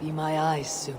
be my eyes soon.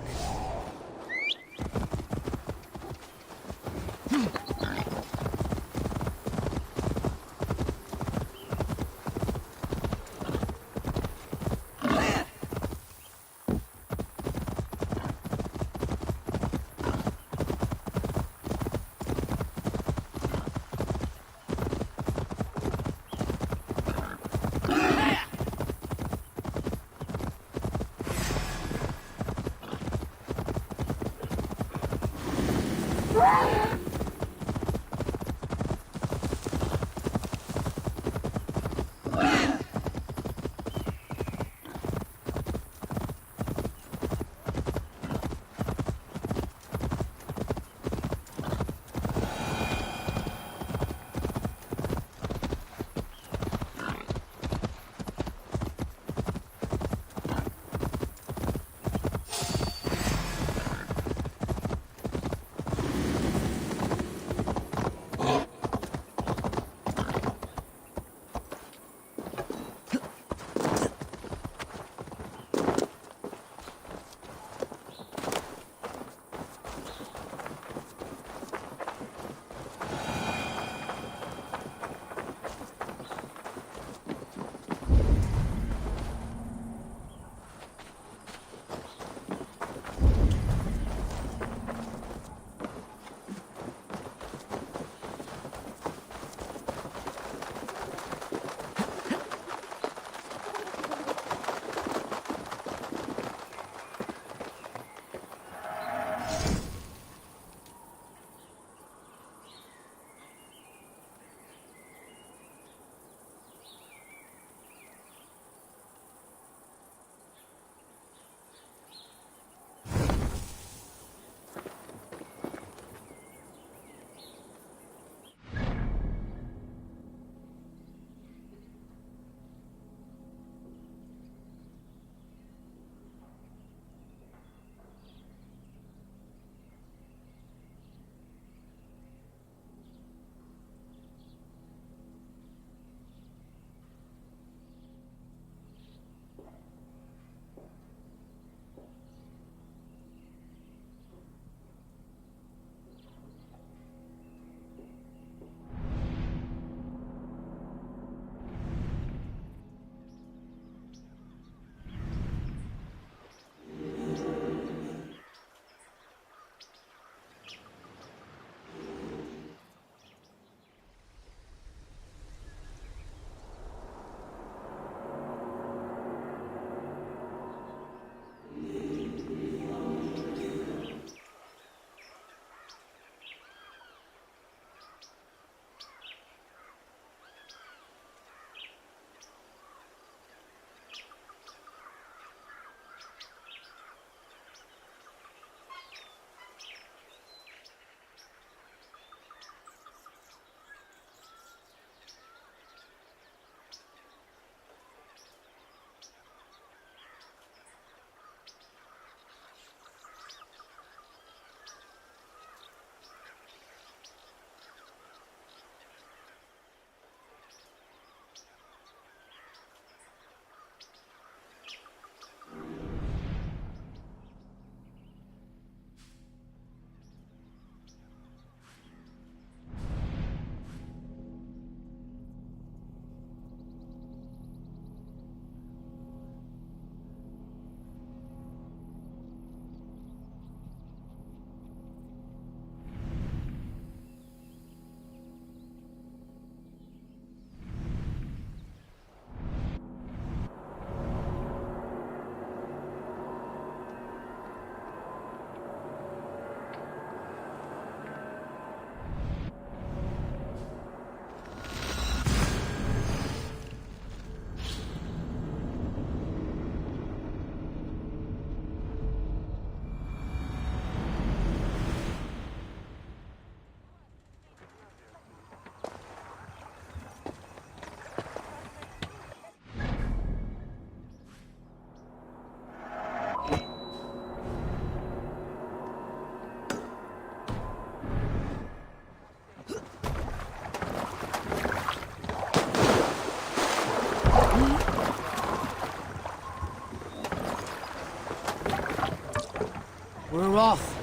We're off.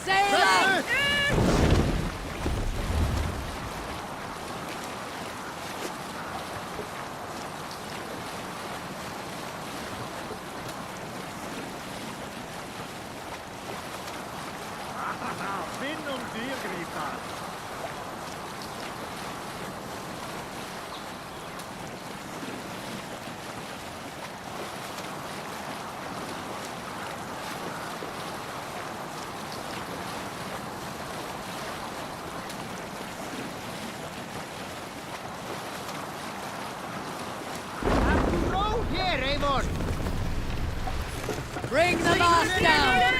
Sailing! Vinn dyrgritar! Here, Eivor! Bring the mast down!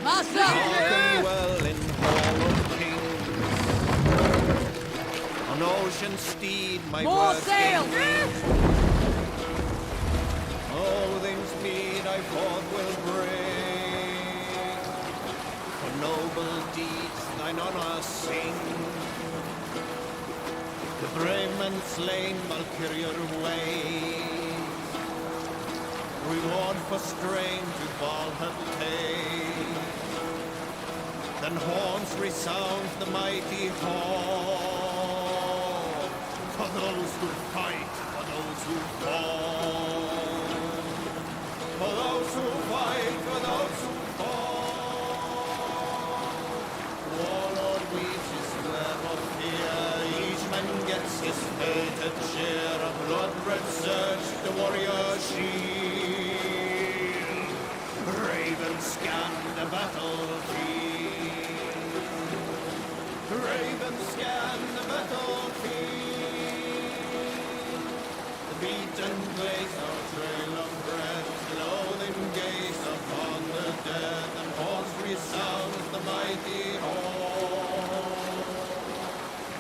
Mast up! Well in Hall of Kings. On ocean steed my More words sail! gain wings. All things meet I forth will bring. For noble deeds thine honor sing. The brave men slain Valkyrian ways. Reward for strength to Valhalla take. Then horns resound the mighty hall. For those who fight, for those who fall. For those who fight, for those who fall. Warlord weeps his swear of fear. Each man gets his fated share. A blood-red surge, the warrior shield. Ravens scan the battlefield. Ravens scan the battlefield. The beaten blaze our trail of bread. Loathing gaze upon the dead. And horns resound the mighty hall.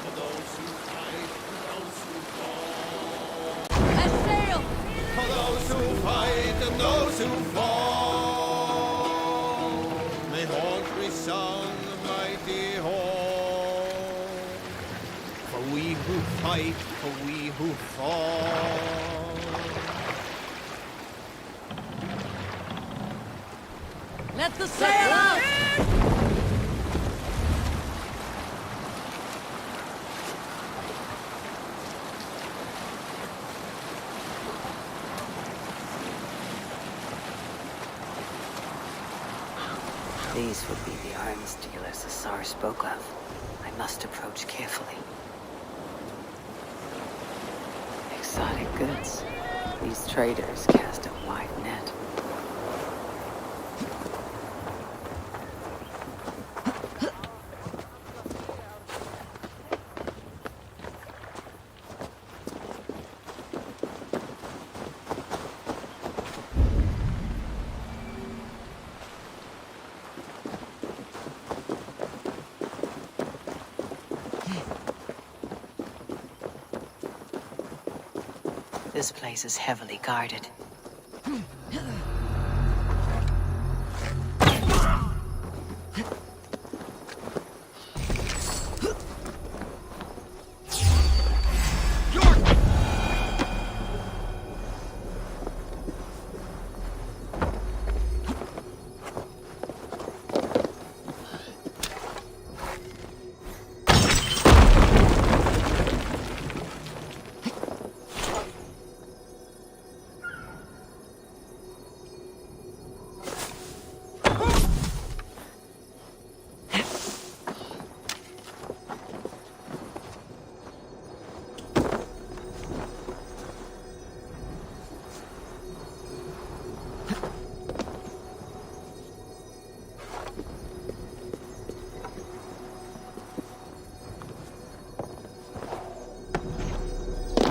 For those who fight, for those who fall. Let's sail! For those who fight and those who fall. May horns resound the mighty hall. For we who fight, for we who fall. Let the sail out! These would be the arms dealers the Tsar spoke of. I must approach carefully. Exotic goods. These traders cast a wide net. This place is heavily guarded.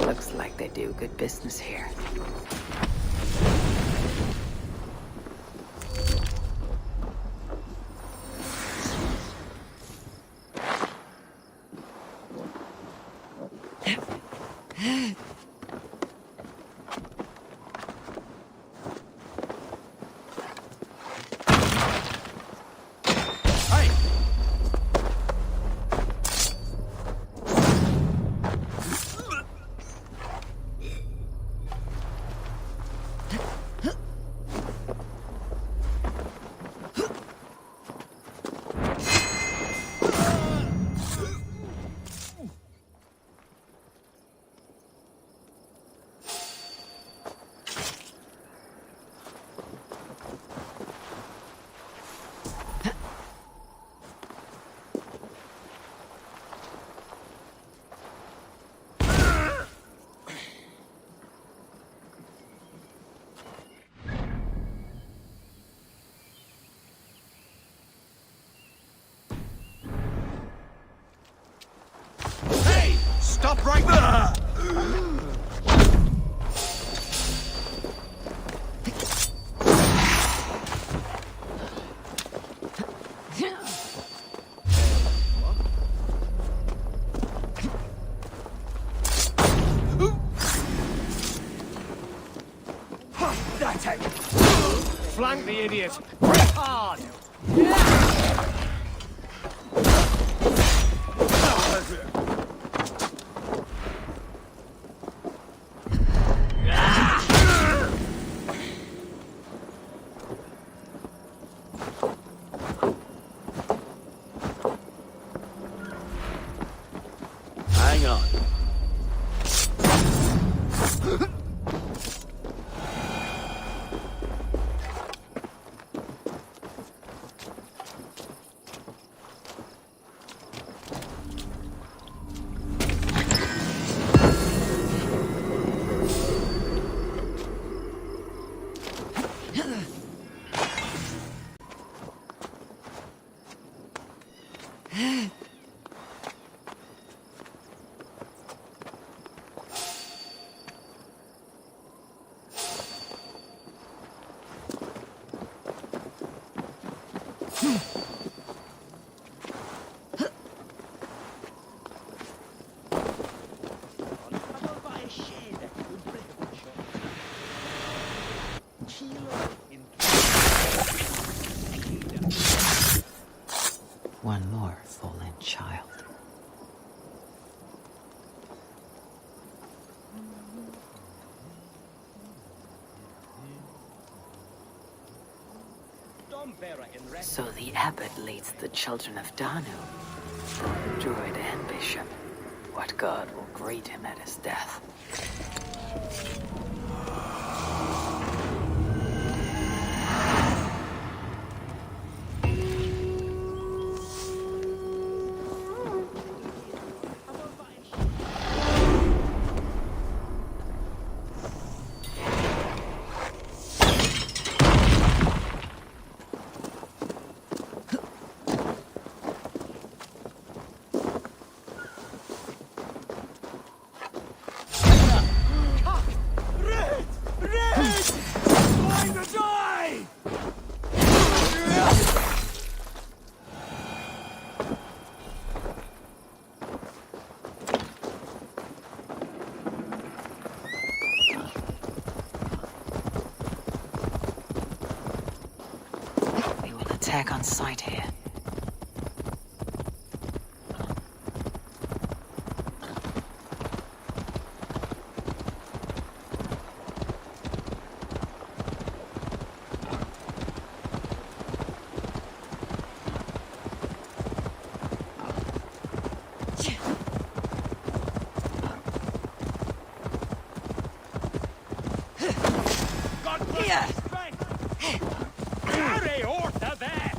Looks like they do good business here. Stop right there! That's it! Flank the idiot! Press hard! Hang on. One more fallen child. So the abbot leads the children of Danu, druid and bishop. What god will greet him at his death? Attack on sight here. Hurry, Ortha there!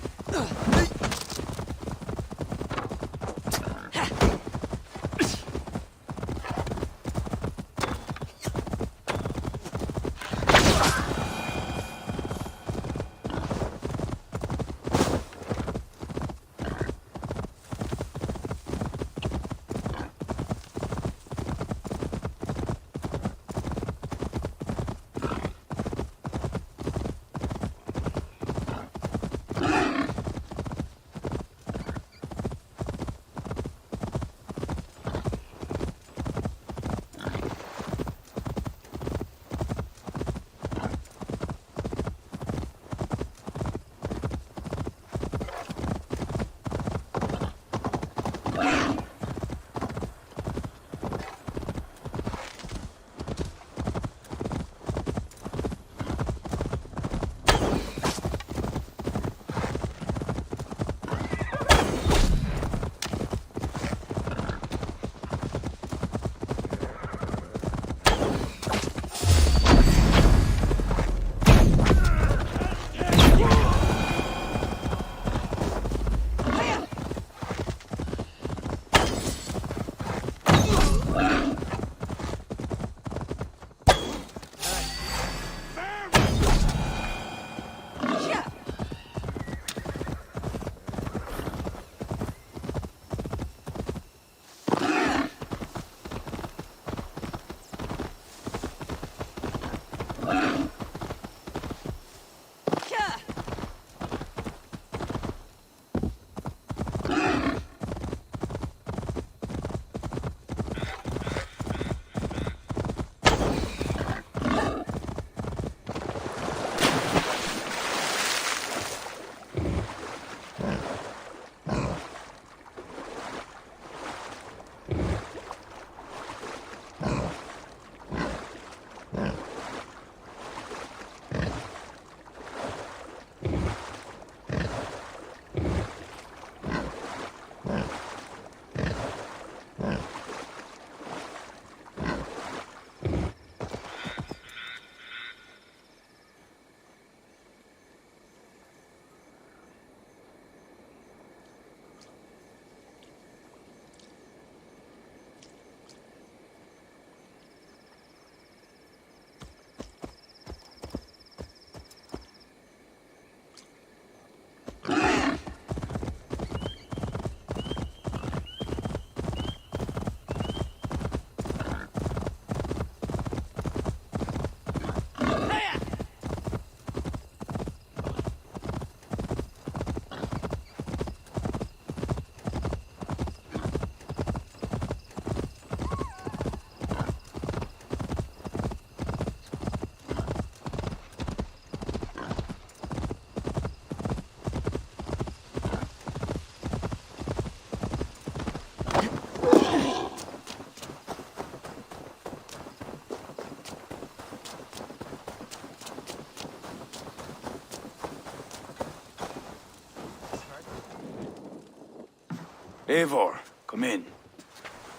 Eivor, come in.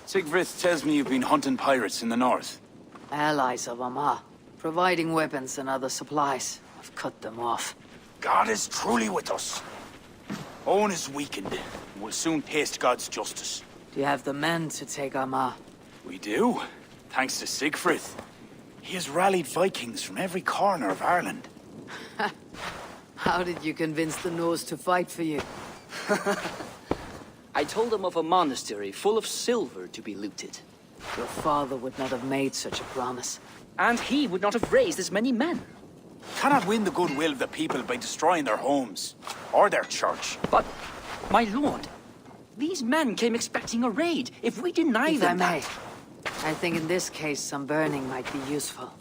Sigrid tells me you've been hunting pirates in the north. Allies of Amma, providing weapons and other supplies. I've cut them off. God is truly with us. Owen is weakened, and will soon taste God's justice. Do you have the men to take Amma? We do, thanks to Siegfried. He has rallied Vikings from every corner of Ireland. How did you convince the Norse to fight for you? I told them of a monastery full of silver to be looted. Your father would not have made such a promise. And he would not have raised as many men. Cannot win the goodwill of the people by destroying their homes, or their church. But, my lord, these men came expecting a raid. If we deny If I them may, that... I think in this case some burning might be useful.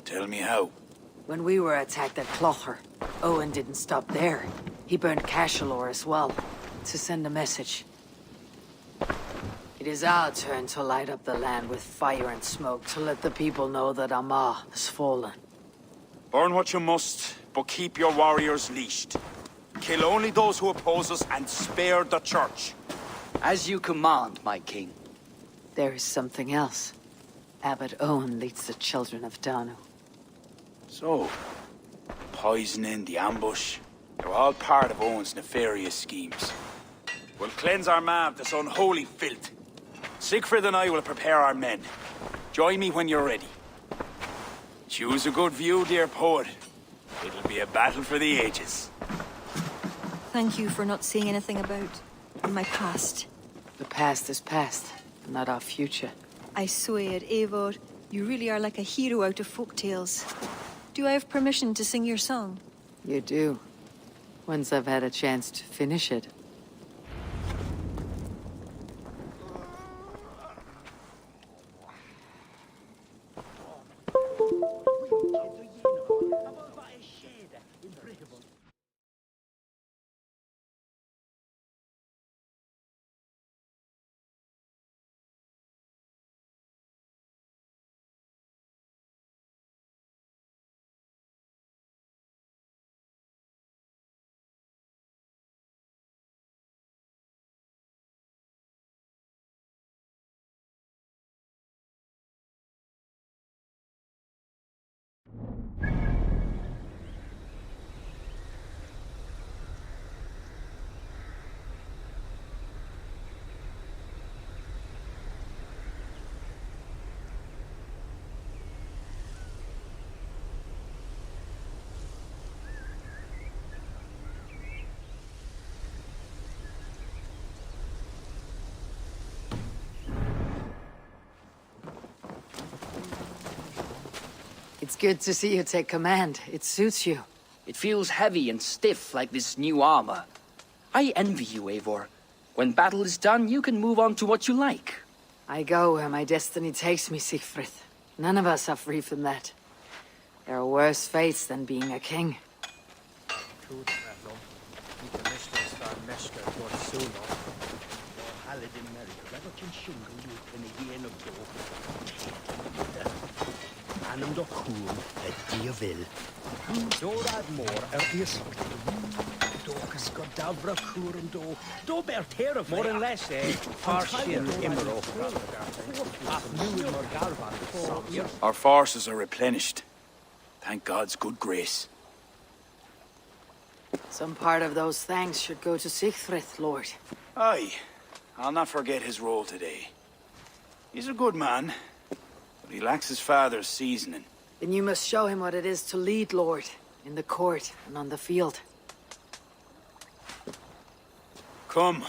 Tell me how. When we were attacked at Clocher, Owen didn't stop there. He burned Cashelor as well, to send a message. It is our turn to light up the land with fire and smoke to let the people know that Amma has fallen. Burn what you must, but keep your warriors leashed. Kill only those who oppose us and spare the church. As you command, my king. There is something else. Abbot Owen leads the children of Danu. So, poisoning, the ambush, they're all part of Owen's nefarious schemes. We'll cleanse our ma of this unholy filth. Siegfried and I will prepare our men. Join me when you're ready. Choose a good view, dear poet. It'll be a battle for the ages. Thank you for not saying anything about my past. The past is past, not our future. I swear, Eivor, you really are like a hero out of folk tales. Do I have permission to sing your song? You do. Once I've had a chance to finish it. It's good to see you take command. It suits you. It feels heavy and stiff like this new armor. I envy you, Eivor. When battle is done, you can move on to what you like. I go where my destiny takes me, Siegfried. None of us are free from that. There are worse fates than being a king. Anam do cŵn y diafil. Dod môr ysg. Do gysgo dafra cŵr yn do. Do ber ter of more and less, eh? Farsian imro. Our forces are replenished. Thank God's good grace. Some part of those thanks should go to Siegfried, Lord. Aye, I'll not forget his role today. He's a good man, but he lacks his father's seasoning. Then you must show him what it is to lead, Lord, in the court and on the field. Come,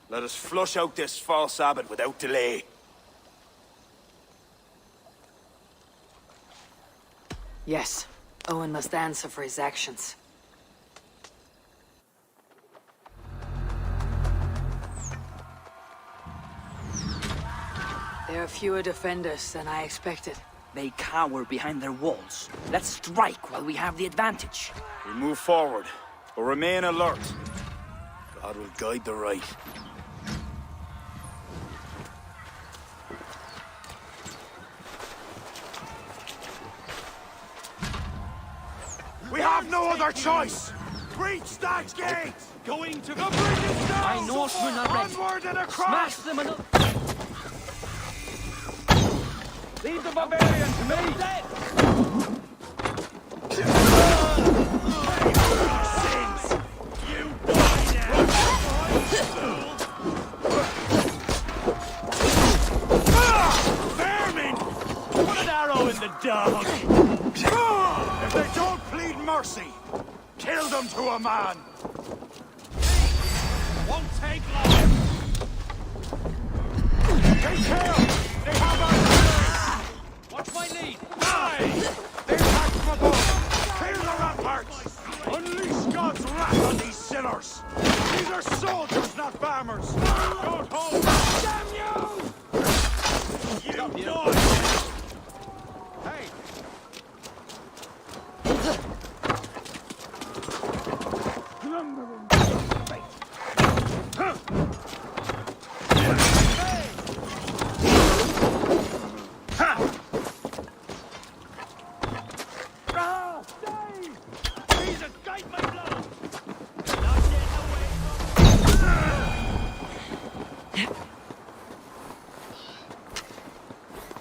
let us flush out this false abbot without delay. Yes, Owen must answer for his actions. There are fewer defenders than I expected. They cower behind their walls. Let's strike while we have the advantage. We move forward, but remain alert. God will guide the right. We have no other choice! Breach that gate! Going to the bridge is down! My Norsemen are ready. Onward and across! Smash them and... Leave the barbarian to me! Dead! Vermin! Put an arrow in the dog! If they don't plead mercy, kill them to a man! Won't take long! Take care! They have our leaders! Watch my lead! Die! They attack from above! Clear the ramparts! Unleash God's wrath on these sinners! These are soldiers, not farmers! Don't hold! Damn you! You dog! Hey!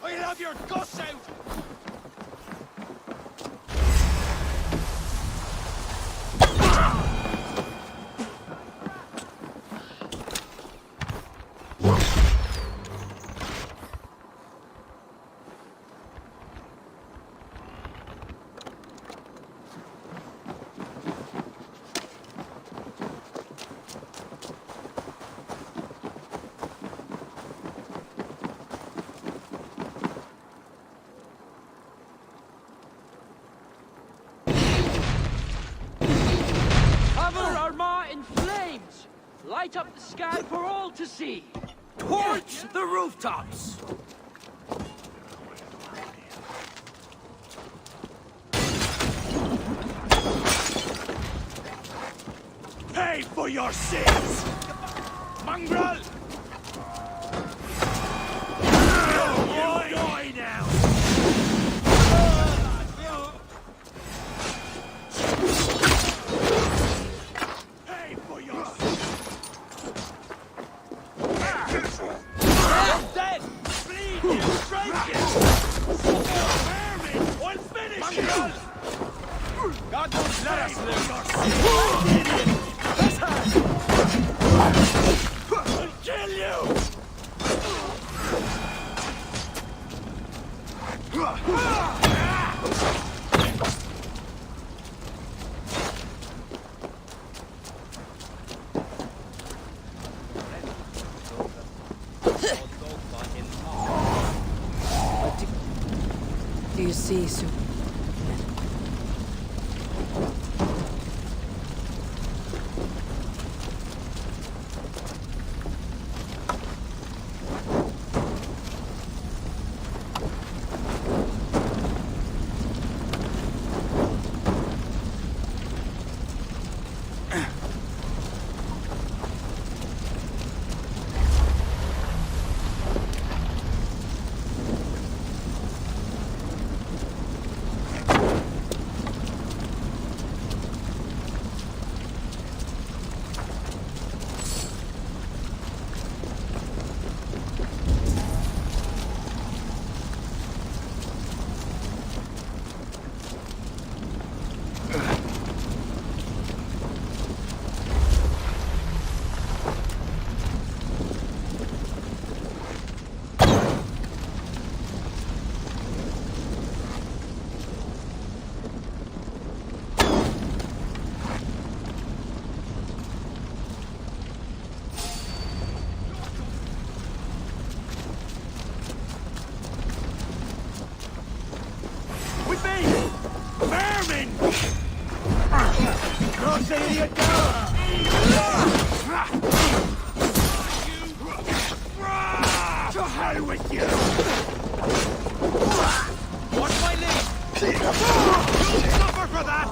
I'll have your guts out! Cover Armagh in flames! Light up the sky for all to see! Towards the rooftops! Pay for your sins! Mongrel! You die now! Pay for your You're dead! bleed, you strike it! Vermin! I'll finish you! God won't let us live! I'll kill you! Do you see, Sue? With me! Vermin! Cross the idiot down! To hell with you! Watch my lead! You'll suffer for that!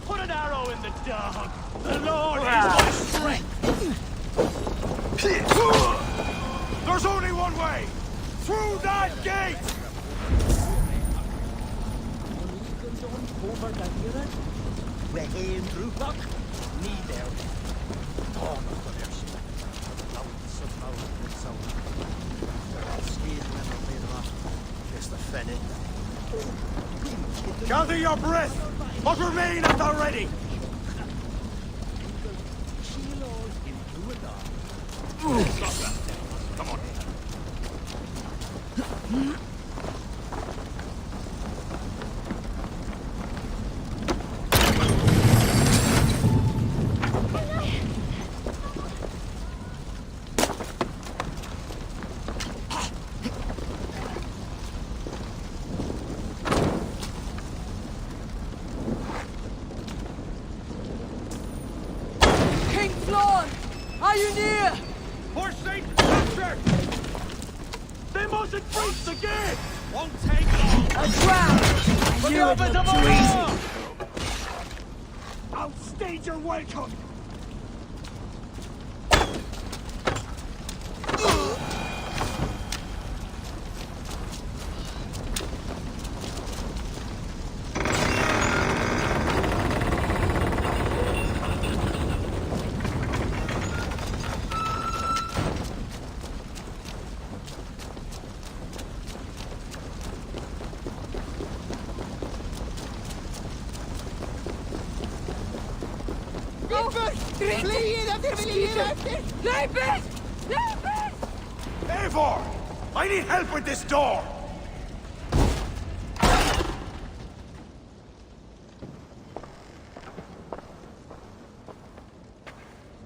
Put an arrow in the dog! The Lord is my strength! There's only one way! Through that gate! Hear it? We're here in Drupok. Need there. Oh, not the verse. Loads of loads and so on. They're all skiing when they're later off. Guess the fenny. Gather your breath! What remaineth already? She'll all into it all. Stop that. Come on. King Flawn! Are you near? For Saint Patrick! They mustn't breach the gate! Won't take long! A drown! For the office of our Lord! I'll stage your welcome! Eivor! I need help with this door!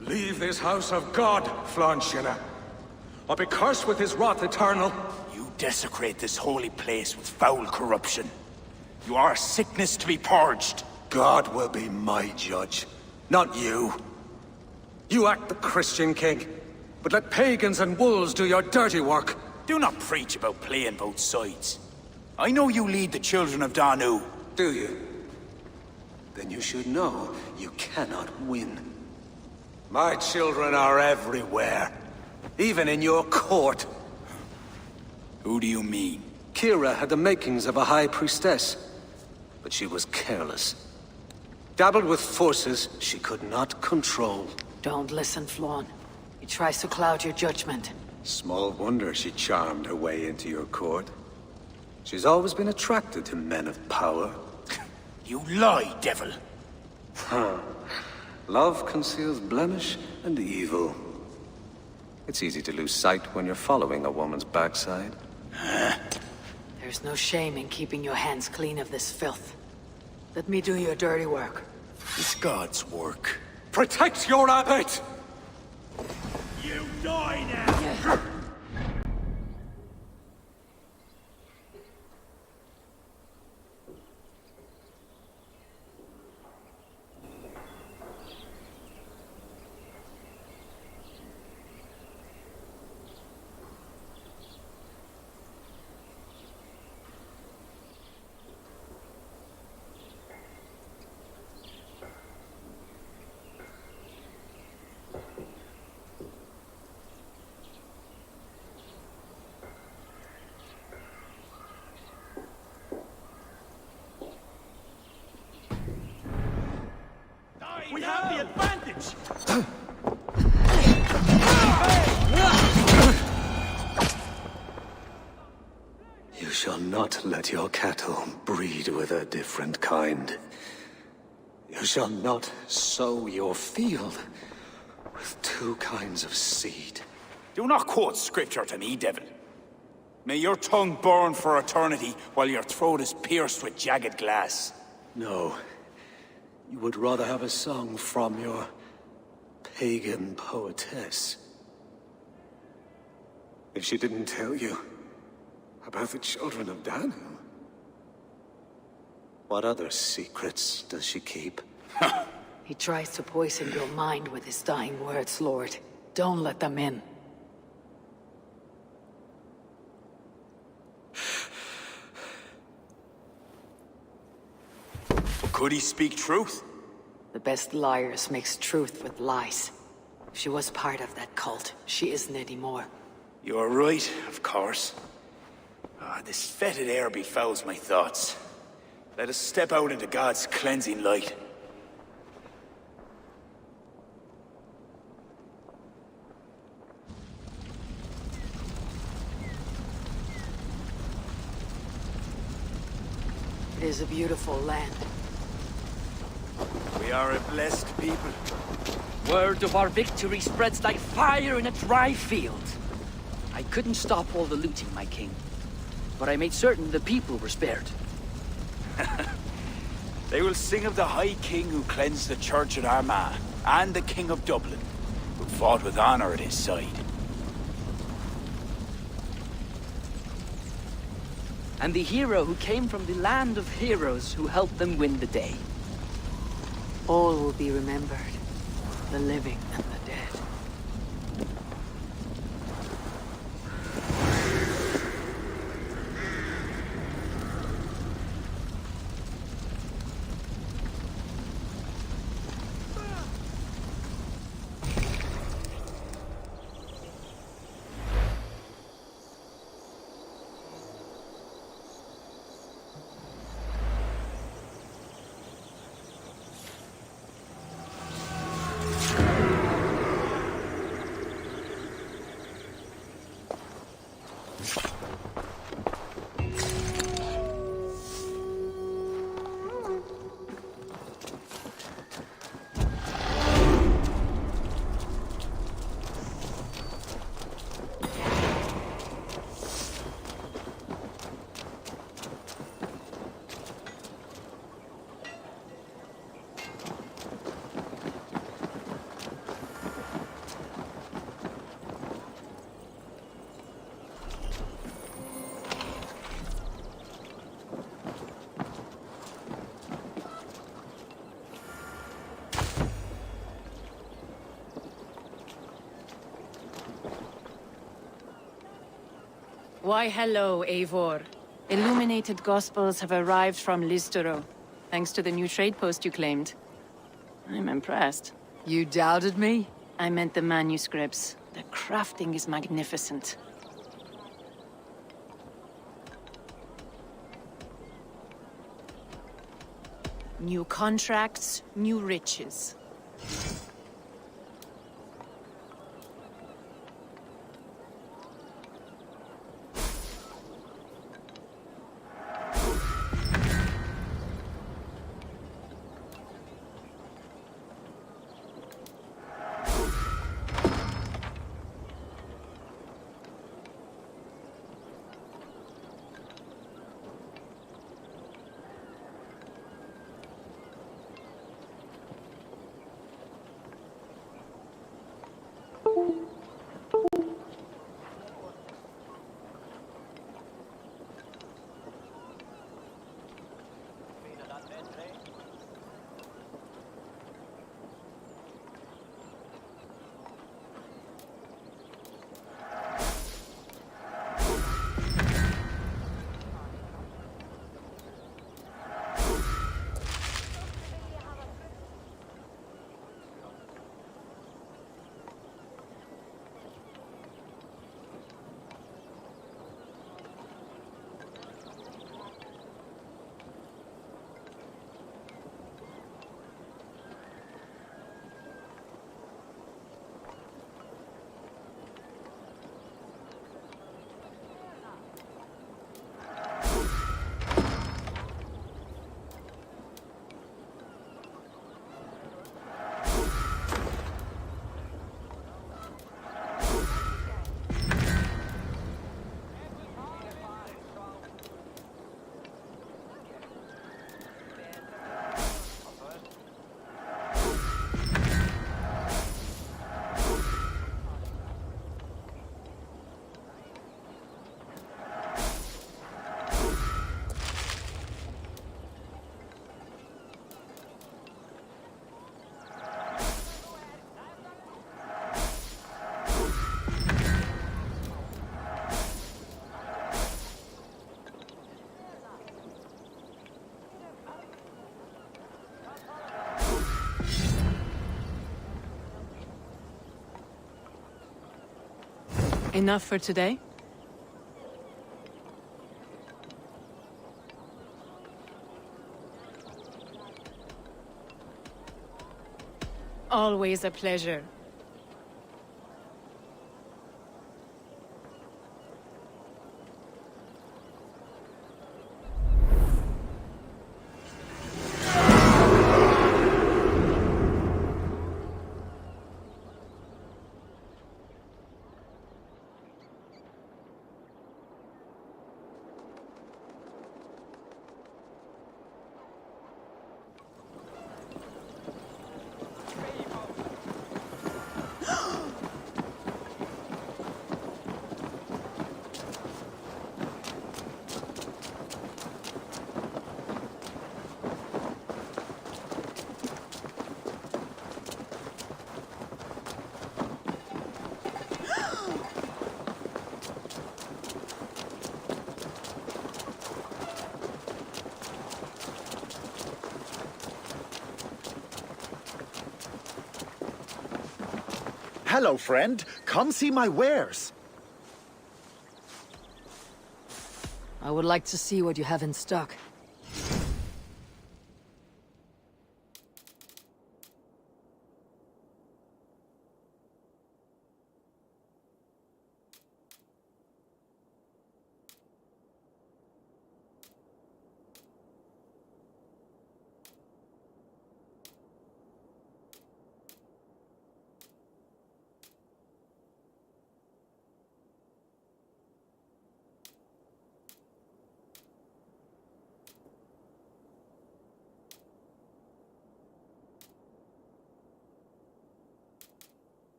Leave this house of God, Flanshina, or be cursed with his wrath eternal. You desecrate this holy place with foul corruption. You are a sickness to be purged. God will be my judge, not you. You act the Christian king, but let pagans and wolves do your dirty work. Do not preach about playing both sides. I know you lead the children of Danu. Do you? Then you should know you cannot win. My children are everywhere, even in your court. Who do you mean? Kira had the makings of a high priestess, but she was careless. Dabbled with forces she could not control. Don't listen, Flawn. He tries to cloud your judgment. Small wonder she charmed her way into your court. She's always been attracted to men of power. You lie, devil! Love conceals blemish and evil. It's easy to lose sight when you're following a woman's backside. There's no shame in keeping your hands clean of this filth. Let me do your dirty work. It's God's work. Protect your abbot! You die now! We have the advantage! You shall not let your cattle breed with a different kind. You shall not sow your field with two kinds of seed. Do not quote scripture to me, devil. May your tongue burn for eternity while your throat is pierced with jagged glass. No. You would rather have a song from your pagan poetess. If she didn't tell you about the children of Danu, what other secrets does she keep? He tries to poison your mind with his dying words, Lord. Don't let them in. Could he speak truth? The best liars mix truth with lies. She was part of that cult. She isn't anymore. You're right, of course. This fetid air befouls my thoughts. Let us step out into God's cleansing light. It is a beautiful land. We are a blessed people. Word of our victory spreads like fire in a dry field. I couldn't stop all the looting, my king. But I made certain the people were spared. They will sing of the High King who cleansed the church at Armagh, and the King of Dublin, who fought with honor at his side. And the hero who came from the land of heroes who helped them win the day. All will be remembered. The living and the dead. Why, hello, Eivor. Illuminated Gospels have arrived from Listero, thanks to the new trade post you claimed. I'm impressed. You doubted me? I meant the manuscripts. The crafting is magnificent. New contracts, new riches. Enough for today? Always a pleasure. Hello, friend. Come see my wares. I would like to see what you have in stock.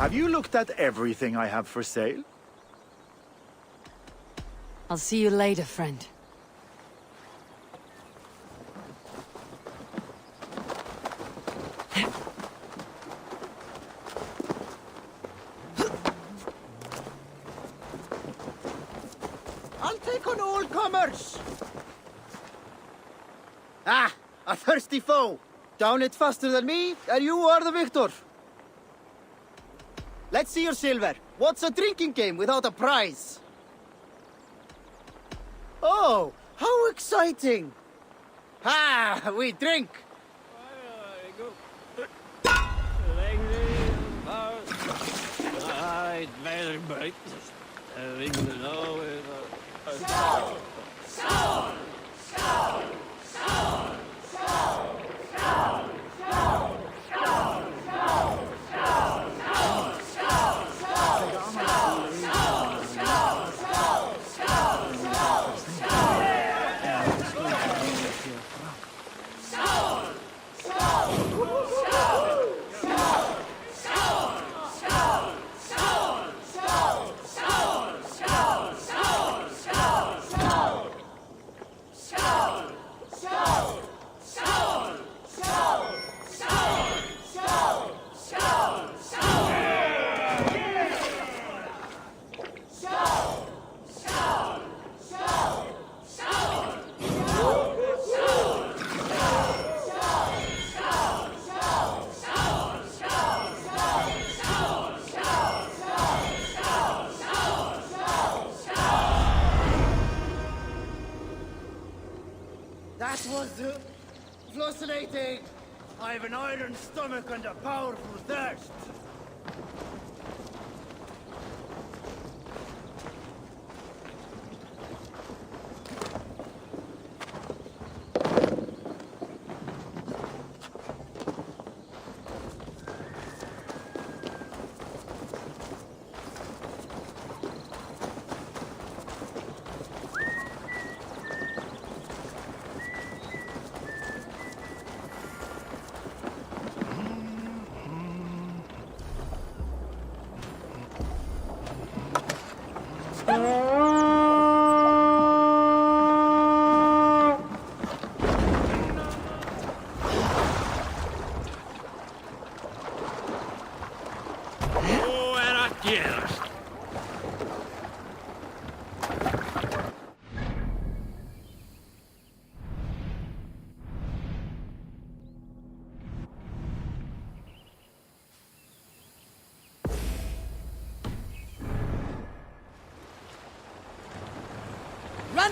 Have you looked at everything I have for sale? I'll see you later, friend. I'll take on all comers! Ah, a thirsty foe! Down it faster than me, and you are the victor! Let's see your silver. What's a drinking game without a prize? Oh, how exciting! Ha! We drink! That was fascinating! I have an iron stomach and a powerful thirst!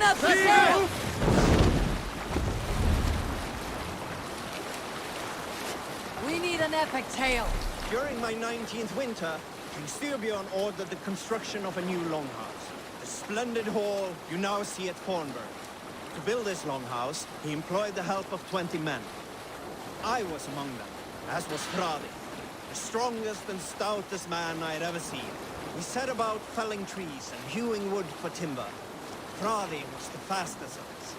One up for sale! We need an epic tale. During my 19th winter, King Styrbjörn ordered the construction of a new longhouse. The splendid hall you now see at Thornburg. To build this longhouse, he employed the help of 20 men. I was among them, as was Fradi, the strongest and stoutest man I had ever seen. We set about felling trees and hewing wood for timber. Fradi was the fastest of us,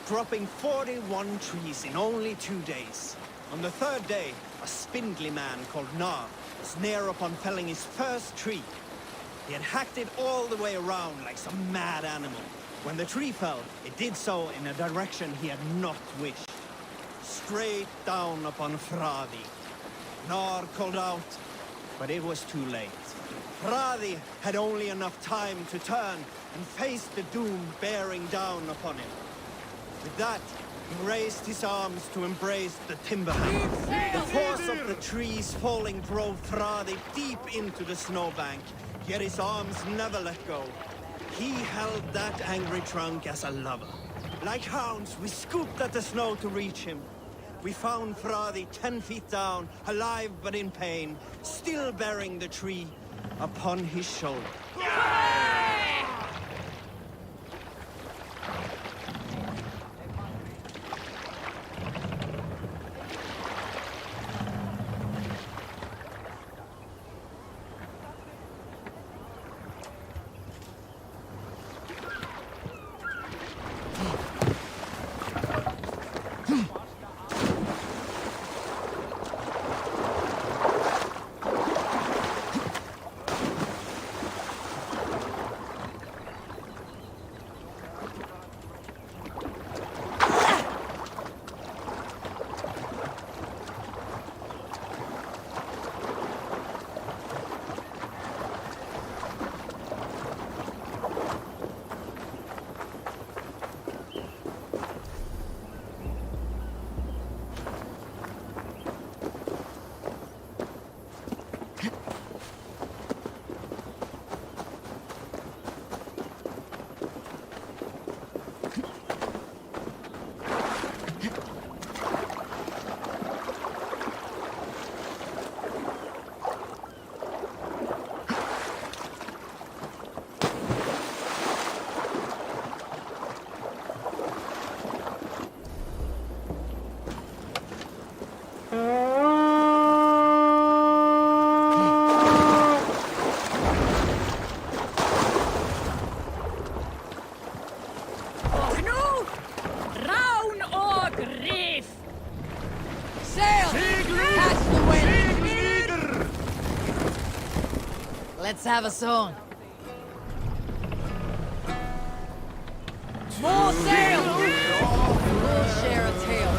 dropping 41 trees in only 2 days. On the third day, a spindly man called Nar was near upon felling his first tree. He had hacked it all the way around like some mad animal. When the tree fell, it did so in a direction he had not wished. Straight down upon Fradi. Nar called out, but it was too late. Fradi had only enough time to turn and face the doom bearing down upon him. With that, he raised his arms to embrace the timberland. The force of the trees falling drove Fradi deep into the snowbank, yet his arms never let go. He held that angry trunk as a lover. Like hounds, we scooped at the snow to reach him. We found Fradi 10 feet down, alive but in pain, still bearing the tree upon his shoulder. Let's have a song. More sail! We'll share a tale.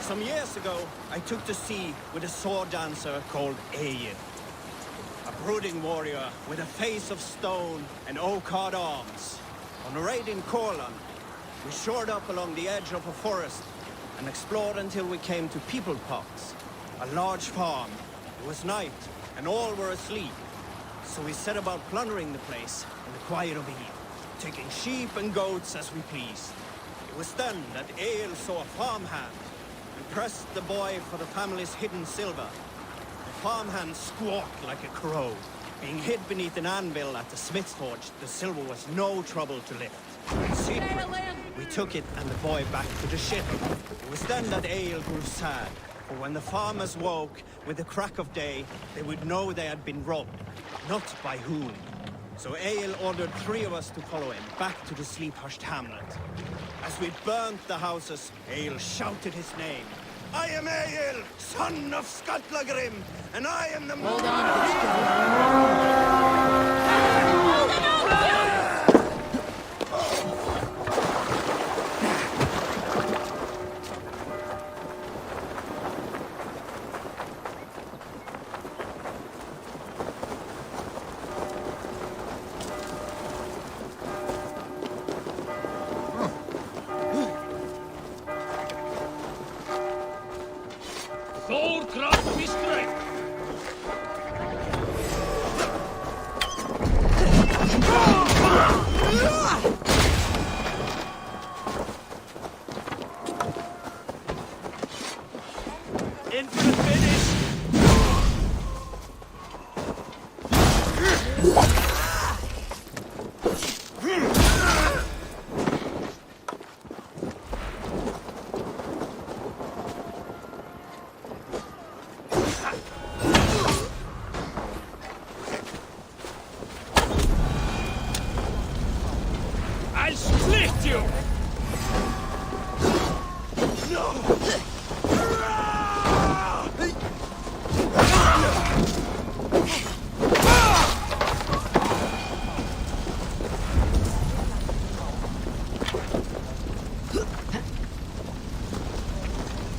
Some years ago, I took to sea with a sword dancer called Egil. A brooding warrior with a face of stone and oak-hard arms. On a raid in Corland, we shored up along the edge of a forest and explored until we came to People Pox, a large farm. It was night, and all were asleep. So we set about plundering the place in the quiet of eve, taking sheep and goats as we pleased. It was then that Egil saw a farmhand and pressed the boy for the family's hidden silver. The farmhand squawked like a crow. Being hid beneath an anvil at the smith's forge, the silver was no trouble to lift. In secret, we took it and the boy back to the ship. It was then that Egil grew sad. For when the farmers woke with the crack of day, they would know they had been robbed, not by whom. So Egil ordered 3 of us to follow him back to the sleep-hushed hamlet. As we burnt the houses, Egil shouted his name. I am Egil, son of Skatlagrim, and I am the... Hold on,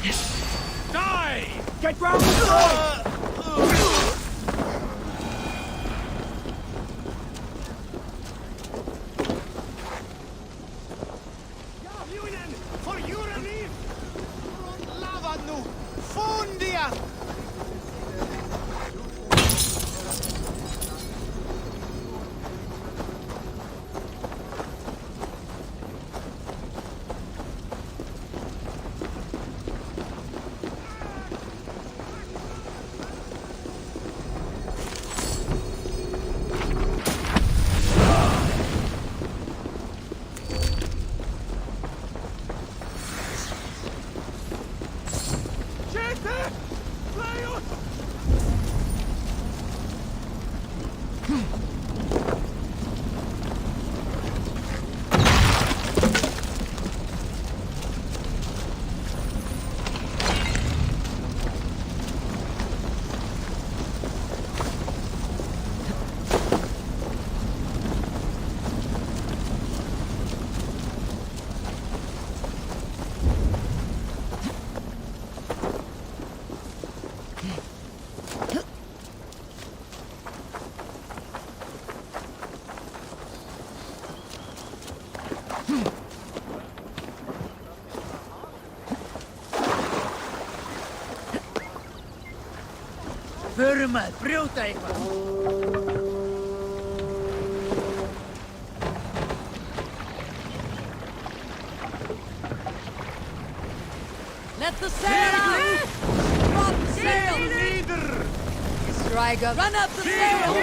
Die! Get round the side! For you and me! Lava nu! Fundia! Förum að brjóta eitthvað. Let the sail out! Drop the sail! Striker, run up the sail!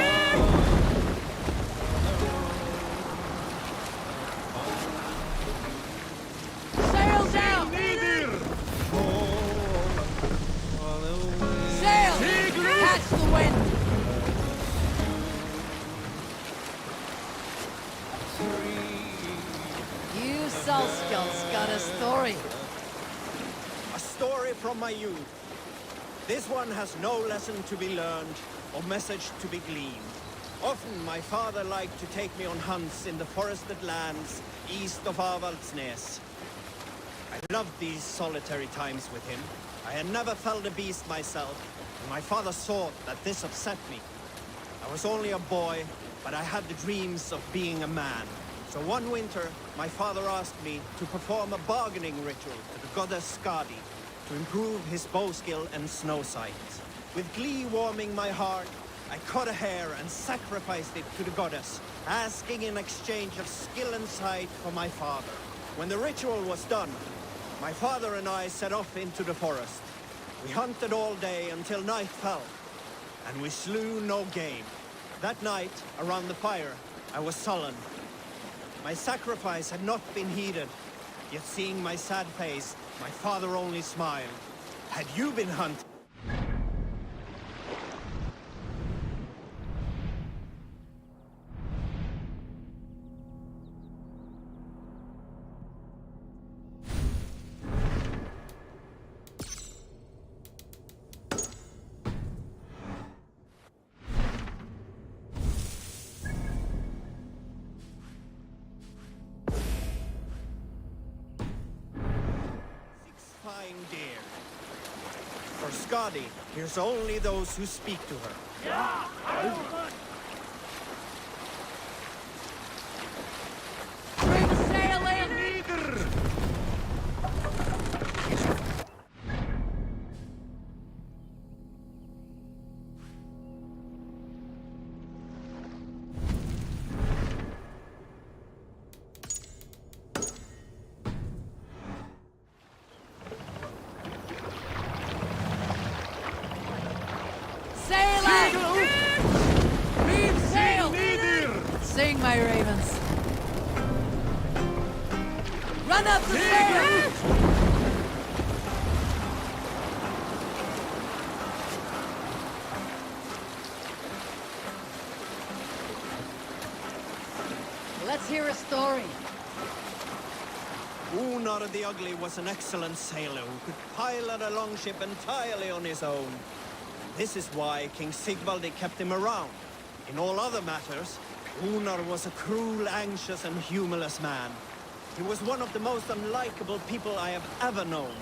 Sail down! Sail! Catch the wind! You Salskulls got a story. A story from my youth. This one has no lesson to be learned or message to be gleaned. Often my father liked to take me on hunts in the forested lands east of Avaldsnes. I loved these solitary times with him. I had never felled a beast myself, and my father saw that this upset me. I was only a boy, but I had the dreams of being a man. So one winter, my father asked me to perform a bargaining ritual to the goddess Skadi to improve his bow skill and snow sight. With glee warming my heart, I cut a hare and sacrificed it to the goddess, asking in exchange of skill and sight for my father. When the ritual was done, my father and I set off into the forest. We hunted all day until night fell, and we slew no game. That night, around the fire, I was sullen. My sacrifice had not been heeded, yet seeing my sad face, my father only smiled. Had you been hunted? Fine deer. For Skadi, here's only those who speak to her. Bring the sail in! Sail out! Reef sail! Sing, my ravens. Run up the sail! Let's hear a story. Unar the Ugly was an excellent sailor who could pilot a longship entirely on his own. This is why King Sigvaldi kept him around. In all other matters, Unar was a cruel, anxious, and humorless man. He was one of the most unlikable people I have ever known.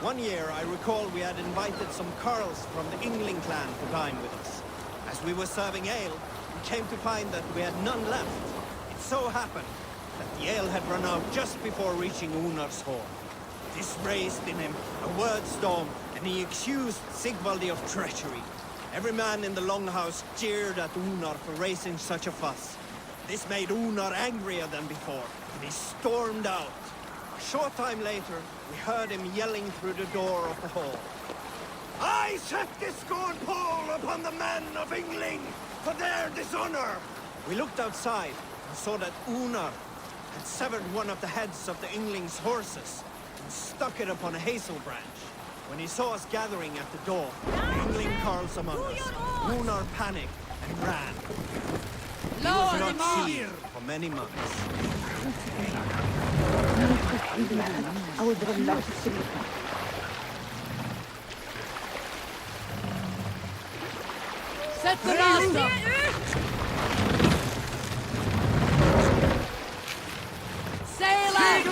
One year, I recall we had invited some Carls from the Yngling clan to dine with us. As we were serving ale, we came to find that we had none left. It so happened that the ale had run out just before reaching Unar's hall. This raised in him a word storm, and he accused Sigvaldi of treachery. Every man in the longhouse jeered at Unar for raising such a fuss. This made Unar angrier than before, and he stormed out. A short time later, we heard him yelling through the door of the hall. I set this scorn pall upon the men of Yngling for their dishonor! We looked outside and saw that Unar had severed one of the heads of the Yngling's horses and stuck it upon a hazel branch. When he saw us gathering at the door, the Yngling Carls among us, Unar panicked and ran. He was not seen for many months. Set the rasta! Sail out!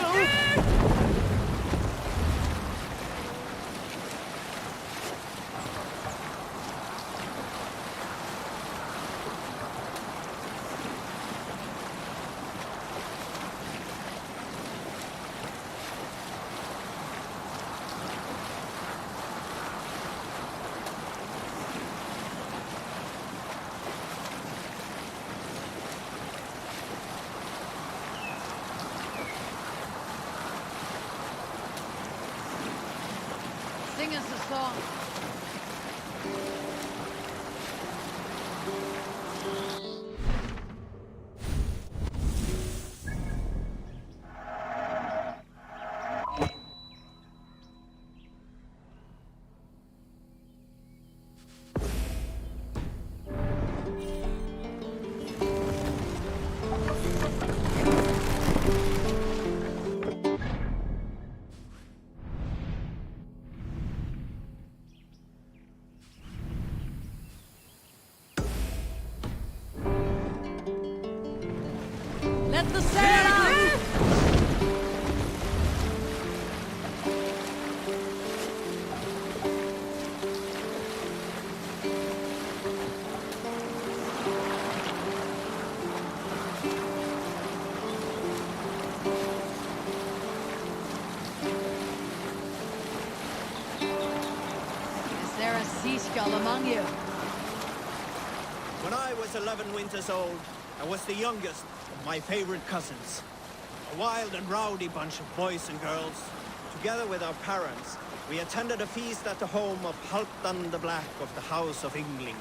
Sing us a song. Let the sail out! Is there a seagull among you? When I was 11 winters old, I was the youngest of my favorite cousins. A wild and rowdy bunch of boys and girls. Together with our parents, we attended a feast at the home of Halfdan the Black of the House of Yngling.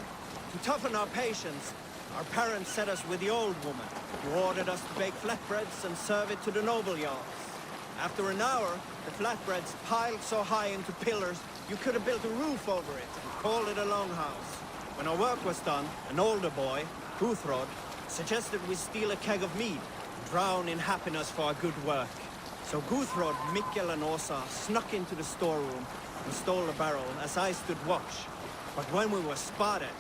To toughen our patience, our parents set us with the old woman, who ordered us to bake flatbreads and serve it to the noble jarls. After an hour, the flatbreads piled so high into pillars, you could have built a roof over it and called it a longhouse. When our work was done, an older boy, Guthrod, suggested we steal a keg of mead and drown in happiness for our good work. So Guthrod, Mikkel and Åsa snuck into the storeroom and stole a barrel as I stood watch. But when we were spotted,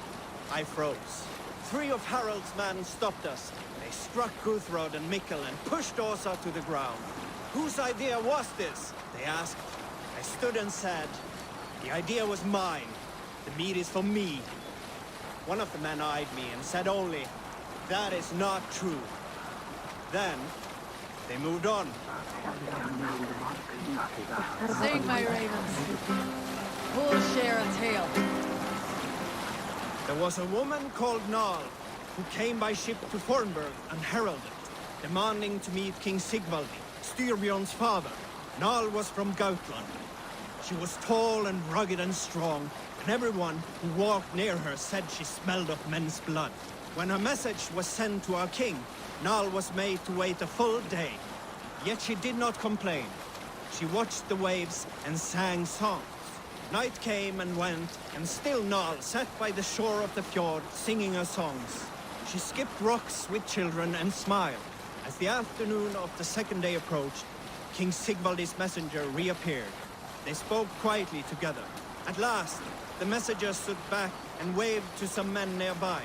I froze. 3 of Harald's men stopped us. They struck Guthrod and Mikkel and pushed Åsa to the ground. Whose idea was this? They asked. I stood and said, the idea was mine. The mead is for me. One of the men eyed me and said only, that is not true. Then, they moved on. Sing, my ravens. We'll share a tale. There was a woman called Nal, who came by ship to Fornburg and heralded, demanding to meet King Sigvaldi, Styrbjorn's father. Nal was from Gautland. She was tall and rugged and strong, and everyone who walked near her said she smelled of men's blood. When her message was sent to our king, Nal was made to wait a full day. Yet she did not complain. She watched the waves and sang songs. Night came and went, and still Nal sat by the shore of the fjord singing her songs. She skipped rocks with children and smiled. As the afternoon of the second day approached, King Sigvaldi's messenger reappeared. They spoke quietly together. At last, the messenger stood back and waved to some men nearby.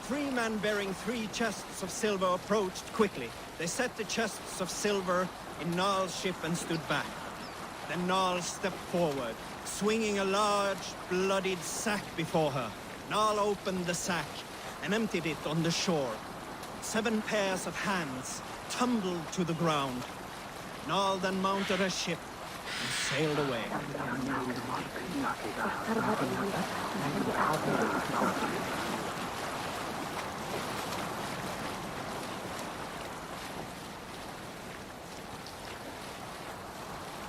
3 men bearing 3 chests of silver approached quickly. They set the chests of silver in Nal's ship and stood back. Then Nal stepped forward, swinging a large, bloodied sack before her. Nal opened the sack and emptied it on the shore. 7 pairs of hands tumbled to the ground. Nal then mounted a ship and sailed away.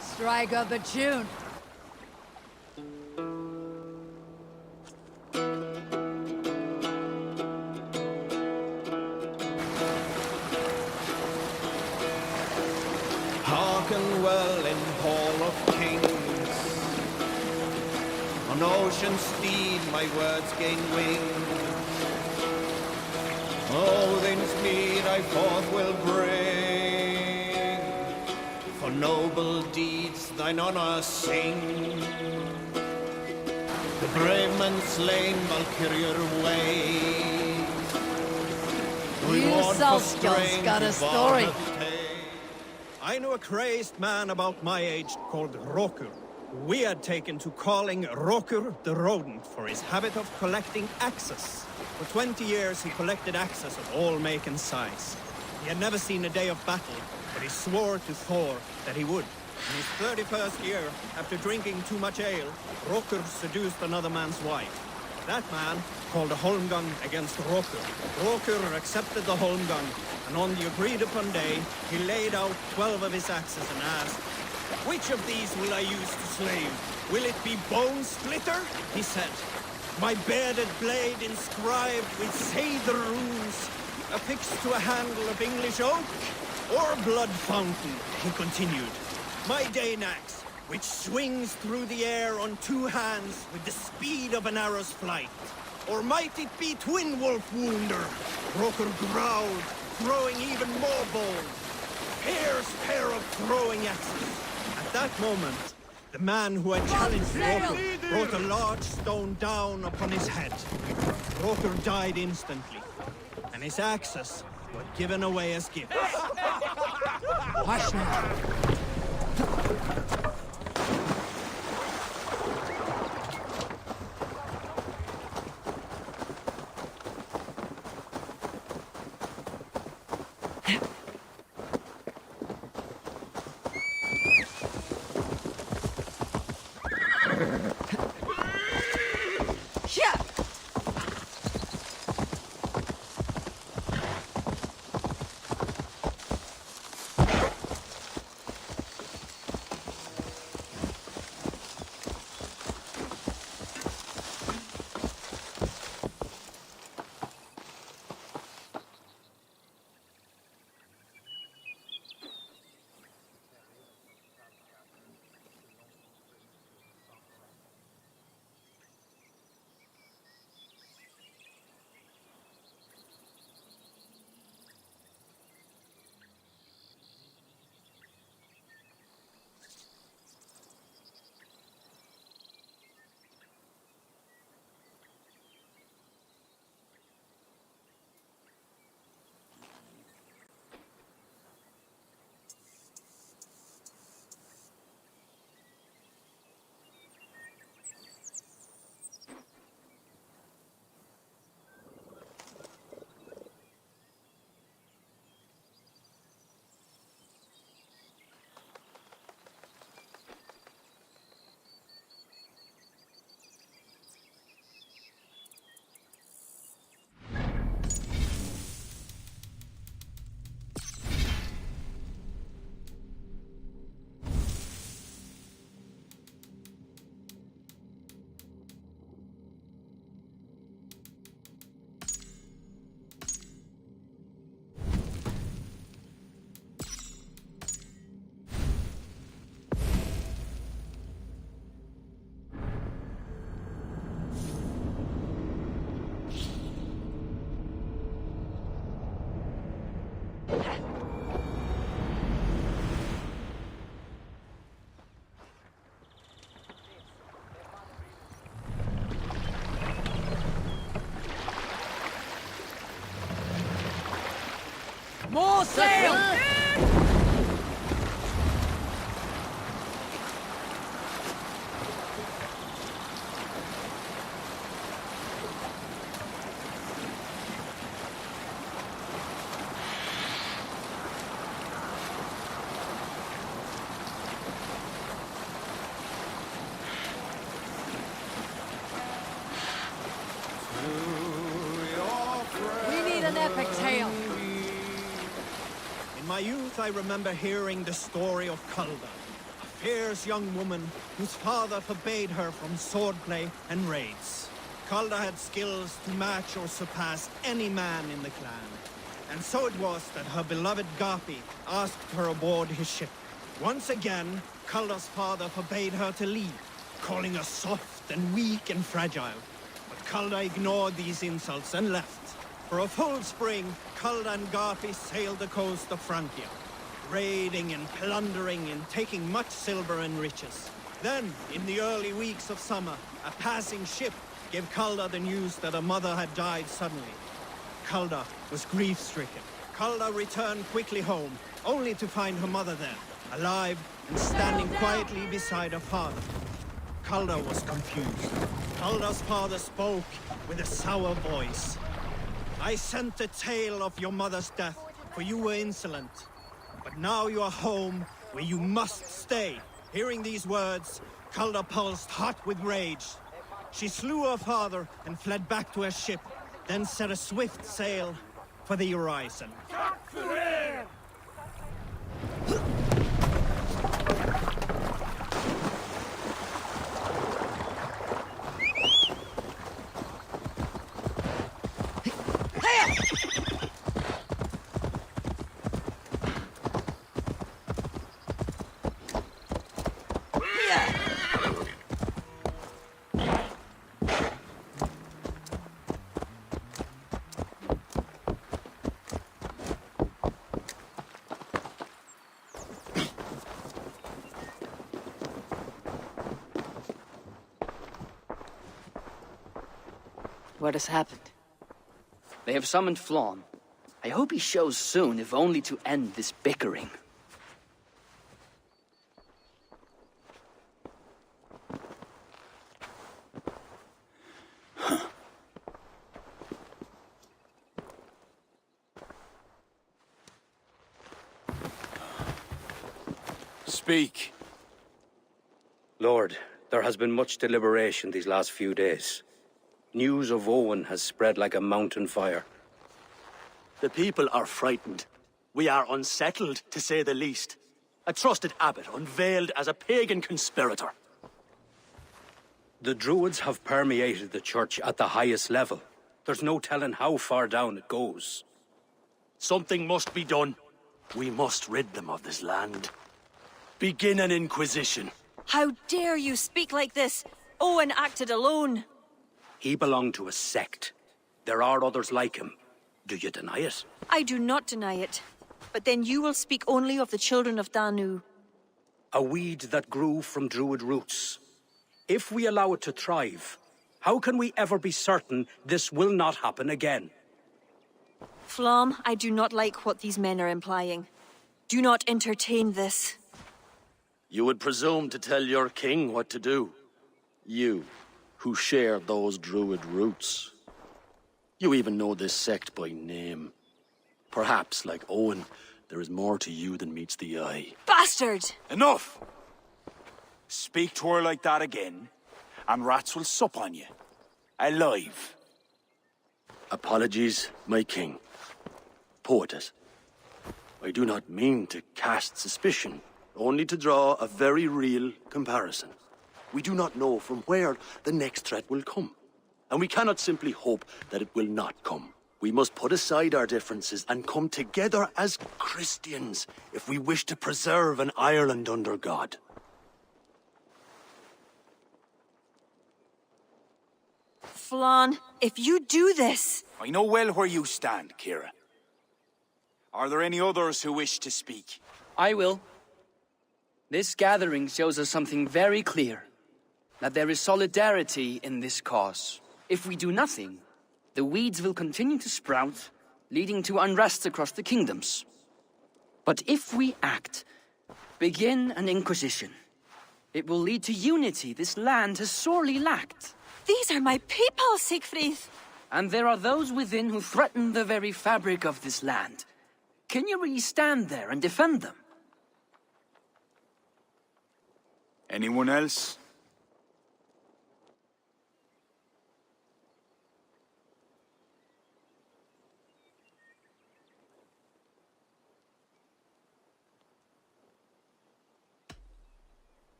Strike up a tune. Hearken well in Hall of Kings. On ocean steed my words gain wing. Odin's mead I forth will bring. For noble deeds thine honor sing. The brave man slain Valkyrier waits. Reward for Saltskjol's strength got a to story. Valhalla take. I knew a crazed man about my age called Rokur. We had taken to calling Rokur the rodent for his habit of collecting axes. For 20 years he collected axes of all make and size. He had never seen a day of battle, but he swore to Thor that he would. In his 31st year, after drinking too much ale, Rokur seduced another man's wife. That man called a holmgang against Rokur. Rokur accepted the holmgang, and on the agreed-upon day, he laid out 12 of his axes and asked, "Which of these will I use to slay you? Will it be Bone Splitter?" he said. "My bearded blade inscribed with Seidr runes, affixed to a handle of English oak? Or Blood Fountain?" he continued. "My Dane axe, which swings through the air on 2 hands with the speed of an arrow's flight. Or might it be Twin Wolf Wounder?" Rokur growled, throwing even more bold. Fierce pair of throwing axes. At that moment, the man who had challenged Rokur brought a large stone down upon his head. Rokur died instantly, and his axes were given away as gifts. Hush now. More sail! epic tale. In my youth, I remember hearing the story of Calda, a fierce young woman whose father forbade her from swordplay and raids. Calda had skills to match or surpass any man in the clan. And so it was that her beloved Gapi asked her aboard his ship. Once again, Calda's father forbade her to leave, calling her soft and weak and fragile. But Calda ignored these insults and left. For a full spring, Calda and Gapi sailed the coast of Francia, raiding and plundering and taking much silver and riches. Then, in the early weeks of summer, a passing ship gave Calda the news that her mother had died suddenly. Calda was grief-stricken. Calda returned quickly home, only to find her mother there, alive and standing quietly beside her father. Calda was confused. Calda's father spoke with a sour voice. I sent the tale of your mother's death, for you were insolent. But now you are home, where you must stay. Hearing these words, Calda pulsed hot with rage. She slew her father and fled back to her ship, then set a swift sail for the horizon. What has happened? They have summoned Flawn. I hope he shows soon, if only to end this bickering. Speak. Lord, there has been much deliberation these last few days. News of Owen has spread like a mountain fire. The people are frightened. We are unsettled, to say the least. A trusted abbot unveiled as a pagan conspirator. The Druids have permeated the church at the highest level. There's no telling how far down it goes. Something must be done. We must rid them of this land. Begin an inquisition. How dare you speak like this? Owen acted alone. He belonged to a sect. There are others like him. Do you deny it? I do not deny it. But then you will speak only of the children of Danu. A weed that grew from Druid roots. If we allow it to thrive, how can we ever be certain this will not happen again? Flom, I do not like what these men are implying. Do not entertain this. You would presume to tell your king what to do. You, who share those druid roots. You even know this sect by name. Perhaps, like Owen, there is more to you than meets the eye. Bastard! Enough! Speak to her like that again, and rats will sup on you. Alive. Apologies, my king. Poetess. I do not mean to cast suspicion, only to draw a very real comparison. We do not know from where the next threat will come, and we cannot simply hope that it will not come. We must put aside our differences and come together as Christians if we wish to preserve an Ireland under God. Flan, if you do this... I know well where you stand, Kira. Are there any others who wish to speak? I will. This gathering shows us something very clear. That there is solidarity in this cause. If we do nothing, the weeds will continue to sprout, leading to unrest across the kingdoms. But if we act, begin an inquisition, it will lead to unity this land has sorely lacked. These are my people, Siegfried! And there are those within who threaten the very fabric of this land. Can you really stand there and defend them? Anyone else?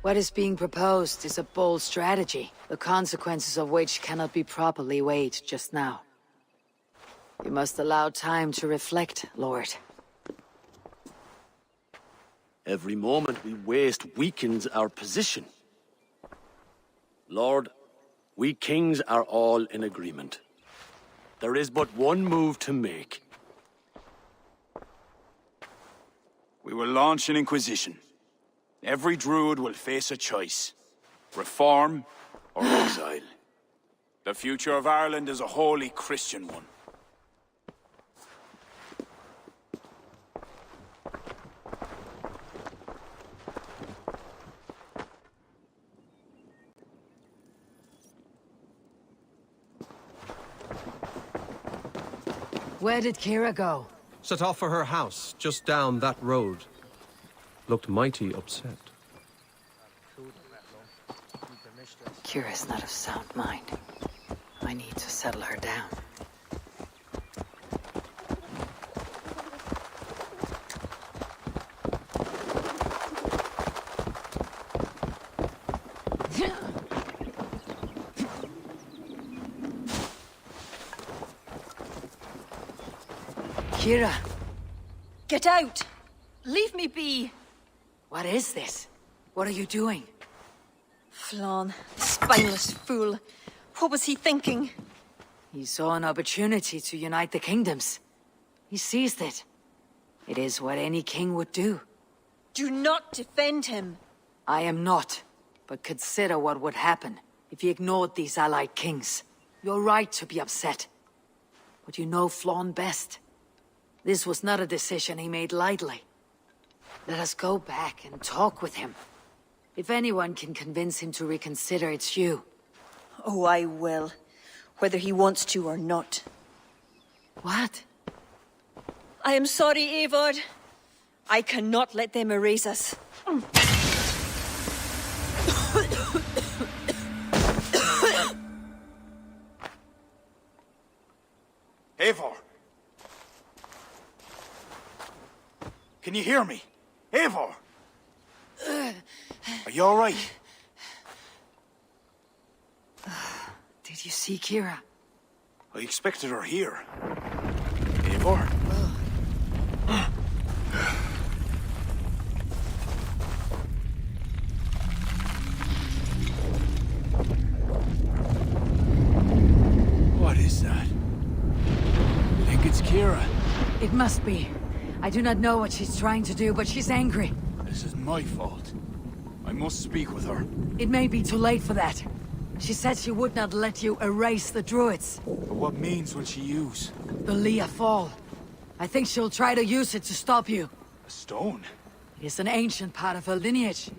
What is being proposed is a bold strategy, the consequences of which cannot be properly weighed just now. You must allow time to reflect, Lord. Every moment we waste weakens our position. Lord, we kings are all in agreement. There is but one move to make. We will launch an inquisition. Every druid will face a choice. Reform or exile. The future of Ireland is a wholly Christian one. Where did Kira go? Set off for her house, just down that road. Looked mighty upset. Kira's not of sound mind. I need to settle her down. Kira! Get out! Leave me be! What is this? What are you doing? Flann, the spineless fool. What was he thinking? He saw an opportunity to unite the kingdoms. He seized it. It is what any king would do. Do not defend him. I am not, but consider what would happen if he ignored these allied kings. You're right to be upset. But you know Flann best. This was not a decision he made lightly. Let us go back and talk with him. If anyone can convince him to reconsider, it's you. Oh, I will. Whether he wants to or not. What? I am sorry, Eivor. I cannot let them erase us. Eivor! Can you hear me? Eivor! Are you all right? Did you see Kira? I expected her here. Eivor? What is that? I think it's Kira. It must be. I do not know what she's trying to do, but she's angry. This is my fault. I must speak with her. It may be too late for that. She said she would not let you erase the druids. But what means will she use? The Leah Fall. I think she'll try to use it to stop you. A stone? It is an ancient part of her lineage.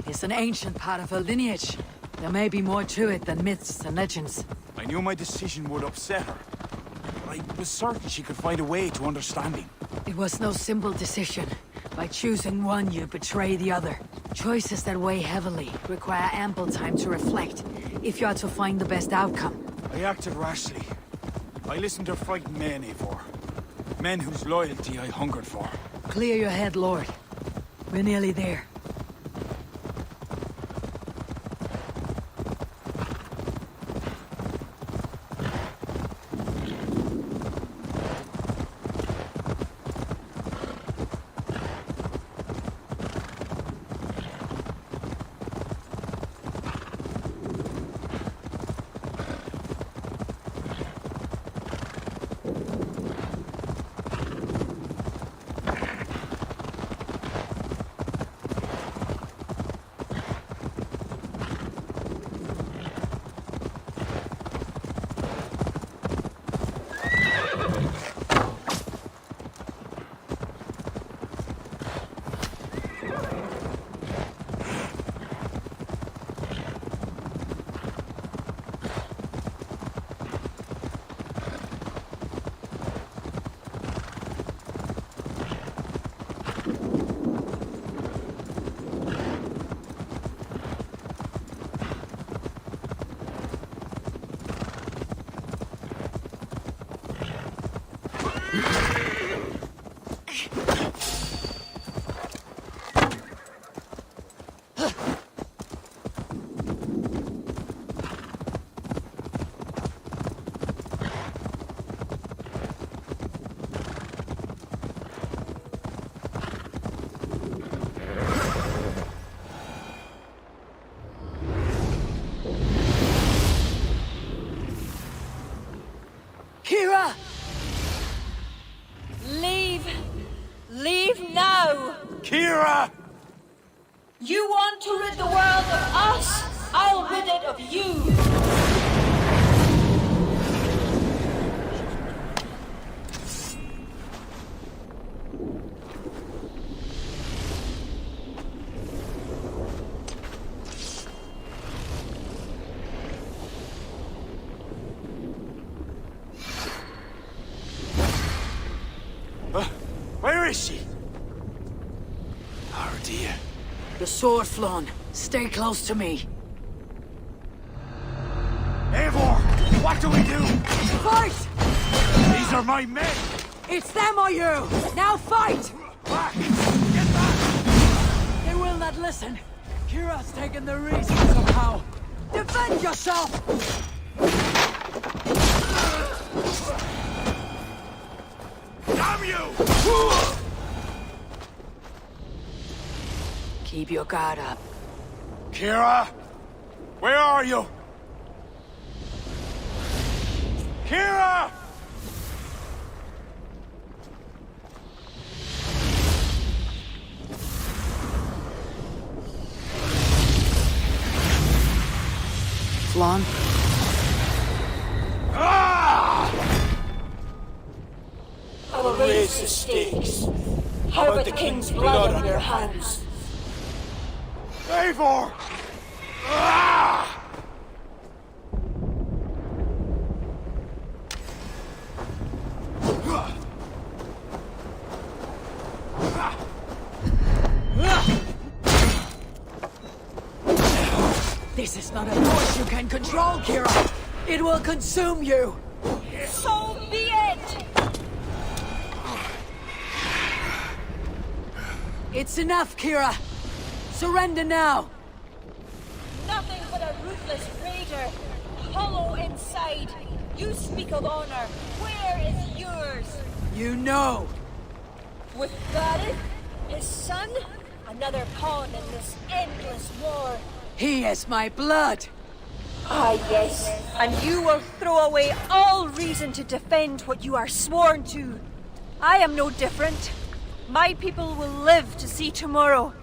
It's an ancient part of her lineage. There may be more to it than myths and legends. I knew my decision would upset her. But I was certain she could find a way to understanding. It was no simple decision. By choosing one, you betray the other. Choices that weigh heavily require ample time to reflect, if you are to find the best outcome. I acted rashly. I listened to frightened men, Eivor. Men whose loyalty I hungered for. Clear your head, Lord. We're nearly there. Kira! You want to rid the world of us? I'll rid it of you! Where is she? Oh dear. The sword, Flann. Stay close to me. Eivor! What do we do? Fight! These are my men! It's them or you! Now fight! Back! Get back! They will not listen. Kira's taken the reason somehow. Defend yourself! Damn you! Keep your guard up. Kira! Where are you? Kira! Flann? I will raise the stakes. How about the king's blood on your hands? Eivor! Ah! This is not a force you can control, Kira! It will consume you! So be it! It's enough, Kira! Surrender now! Nothing but a ruthless raider. Hollow inside. You speak of honor. Where is yours? You know! With Gareth, his son, another pawn in this endless war. He is my blood! Ah, yes. And you will throw away all reason to defend what you are sworn to. I am no different. My people will live to see tomorrow,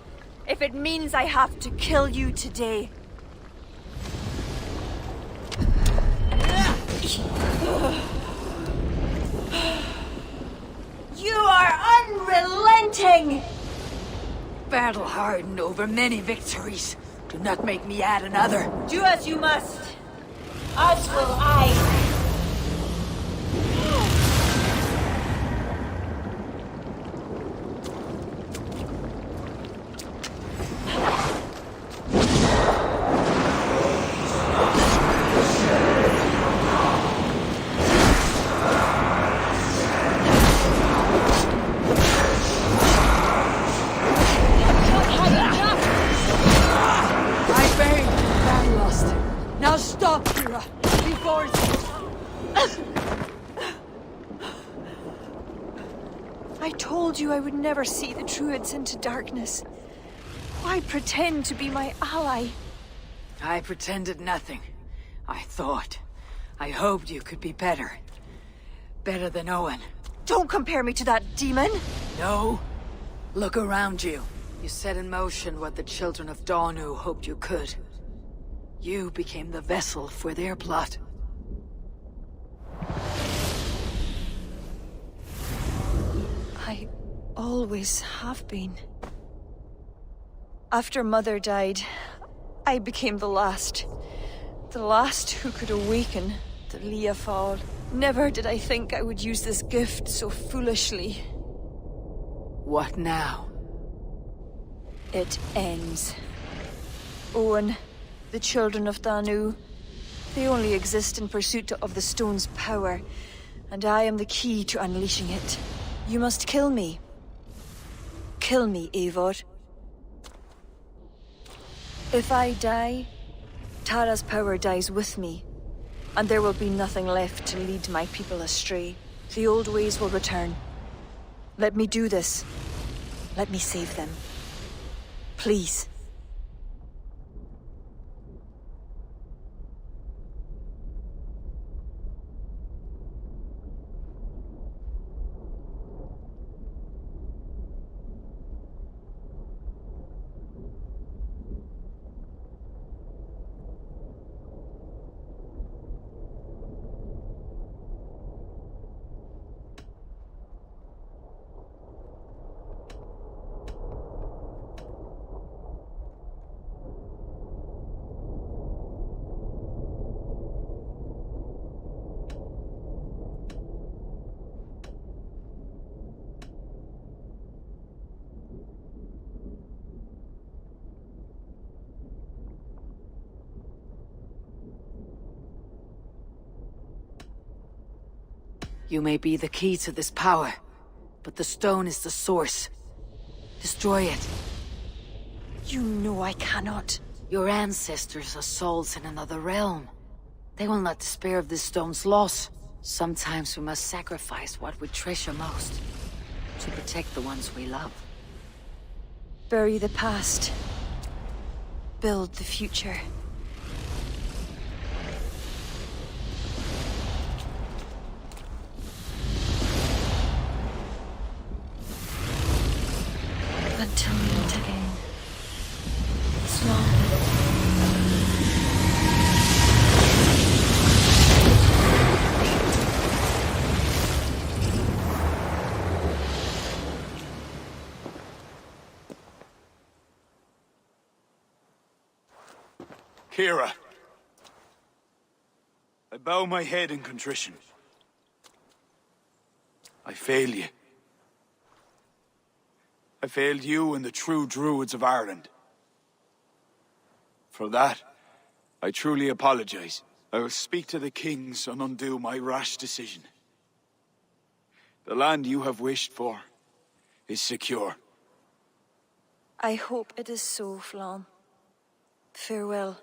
if it means I have to kill you today. You are unrelenting! Battle-hardened over many victories. Do not make me add another. Do as you must. As will I. Now stop, Kira! Before I told you I would never see the Druids into darkness. Why pretend to be my ally? I pretended nothing. I thought. I hoped you could be better. Better than Owen. Don't compare me to that demon! No. Look around you. You set in motion what the children of Danu hoped you could. You became the vessel for their plot. I always have been. After Mother died, I became the last. The last who could awaken the Leafal. Never did I think I would use this gift so foolishly. What now? It ends. Owen, the children of Danu, they only exist in pursuit of the stone's power, and I am the key to unleashing it. You must kill me. Kill me, Eivor. If I die, Tara's power dies with me, and there will be nothing left to lead my people astray. The old ways will return. Let me do this. Let me save them. Please. You may be the key to this power, but the stone is the source. Destroy it. You know I cannot. Your ancestors are souls in another realm. They will not despair of this stone's loss. Sometimes we must sacrifice what we treasure most, to protect the ones we love. Bury the past. Build the future. Until we meet again. Slow. Kira, I bow my head in contrition. I failed you. I failed you and the true druids of Ireland. For that, I truly apologize. I will speak to the kings and undo my rash decision. The land you have wished for is secure. I hope it is so, Flann. Farewell.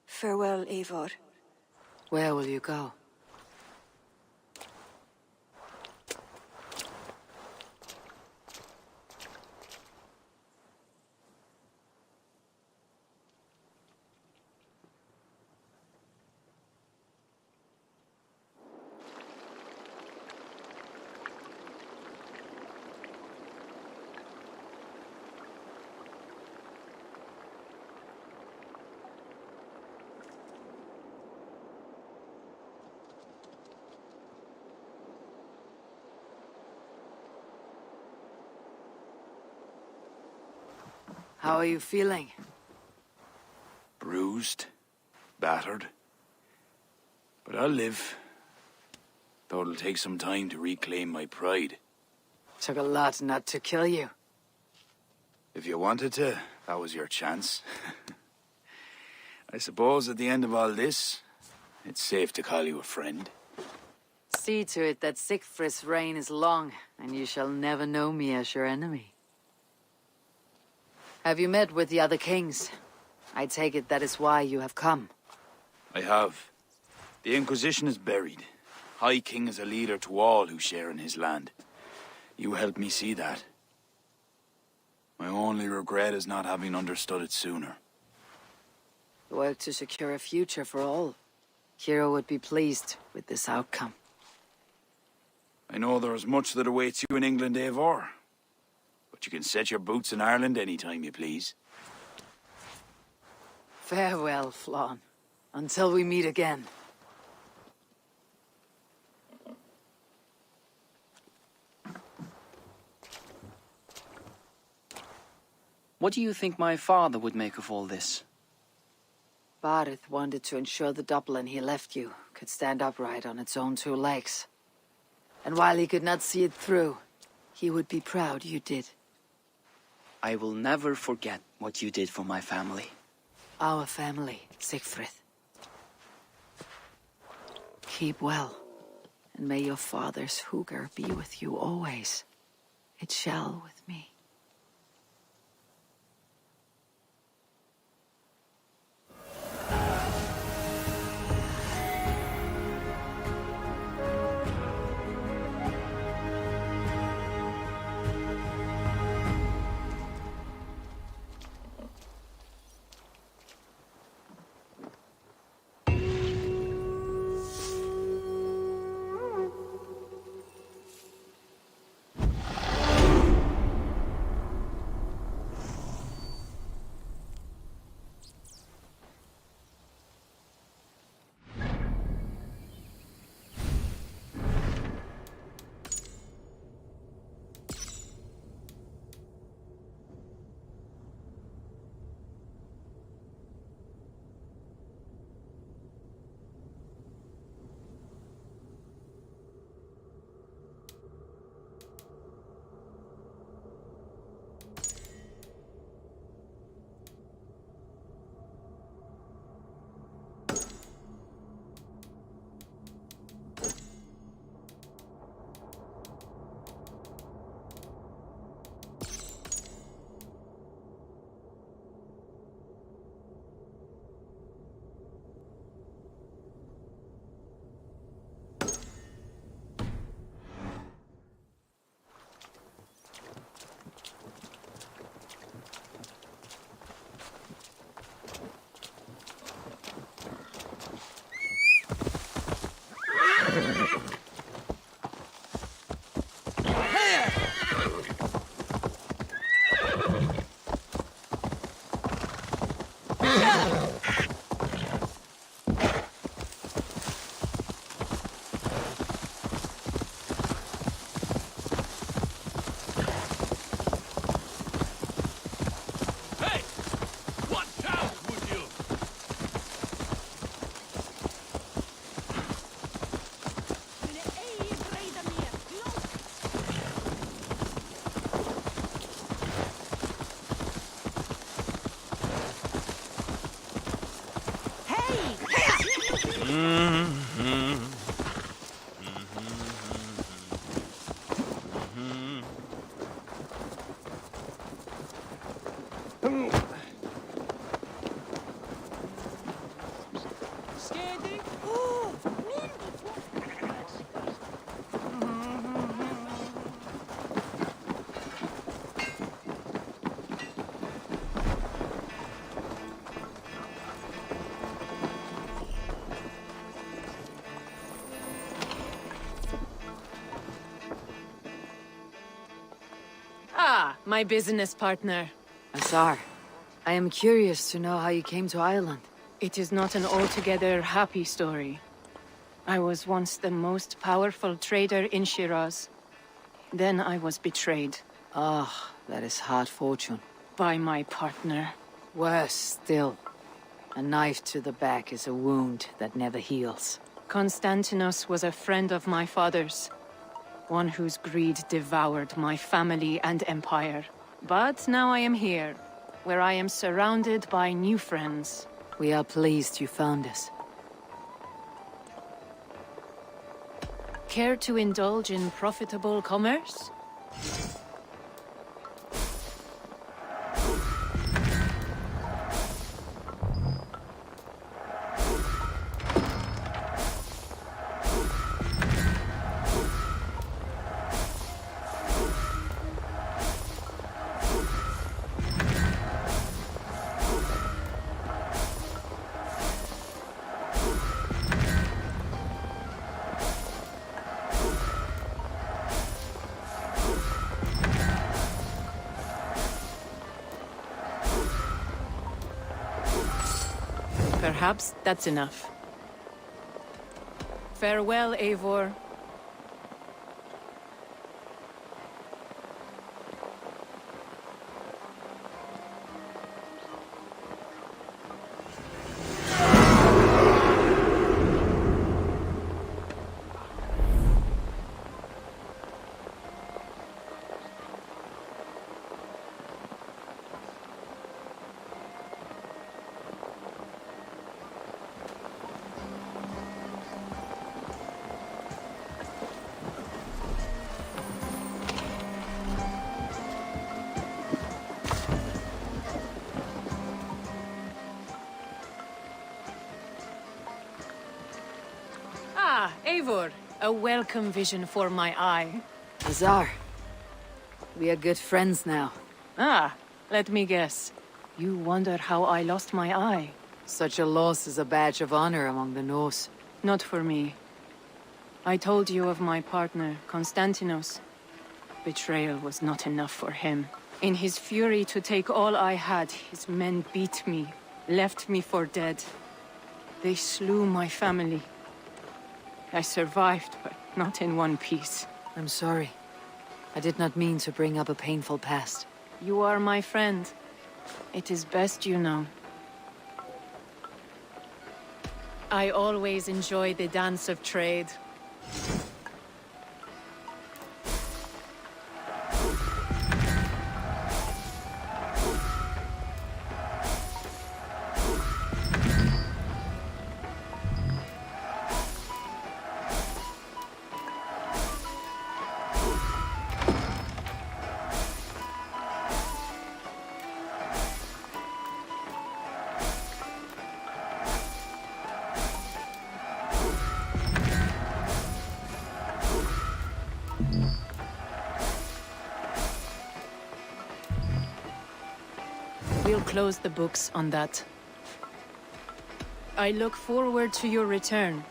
Farewell, Eivor. Where will you go? How are you feeling? Bruised, battered. But I'll live. Though it'll take some time to reclaim my pride. Took a lot not to kill you. If you wanted to, that was your chance. I suppose at the end of all this, it's safe to call you a friend. See to it that Sigfrid's reign is long, and you shall never know me as your enemy. Have you met with the other kings? I take it that is why you have come. I have. The Inquisition is buried. High King is a leader to all who share in his land. You helped me see that. My only regret is not having understood it sooner. Work to secure a future for all. Kira would be pleased with this outcome. I know there is much that awaits you in England, Eivor. But you can set your boots in Ireland any time you please. Farewell, Flann. Until we meet again. What do you think my father would make of all this? Barith wanted to ensure the Dublin he left you could stand upright on its own two legs. And while he could not see it through, he would be proud you did. I will never forget what you did for my family. Our family, Sigfrid. Keep well, and may your father's hugger be with you always. It shall with me. my business partner. Azar, I am curious to know how you came to Ireland. It is not an altogether happy story. I was once the most powerful trader in Shiraz. Then I was betrayed. Ah, that is hard fortune. By my partner. Worse still. A knife to the back is a wound that never heals. Konstantinos was a friend of my father's. One whose greed devoured my family and empire. But now I am here, where I am surrounded by new friends. We are pleased you found us. Care to indulge in profitable commerce? Perhaps that's enough. Farewell, Eivor. Ah, Eivor. A welcome vision for my eye. Azar, we are good friends now. Ah, let me guess. You wonder how I lost my eye? Such a loss is a badge of honor among the Norse. Not for me. I told you of my partner, Konstantinos. Betrayal was not enough for him. In his fury to take all I had, his men beat me, left me for dead. They slew my family. I survived, but not in one piece. I'm sorry. I did not mean to bring up a painful past. You are my friend. It is best you know. I always enjoy the dance of trade. We'll close the books on that. I look forward to your return.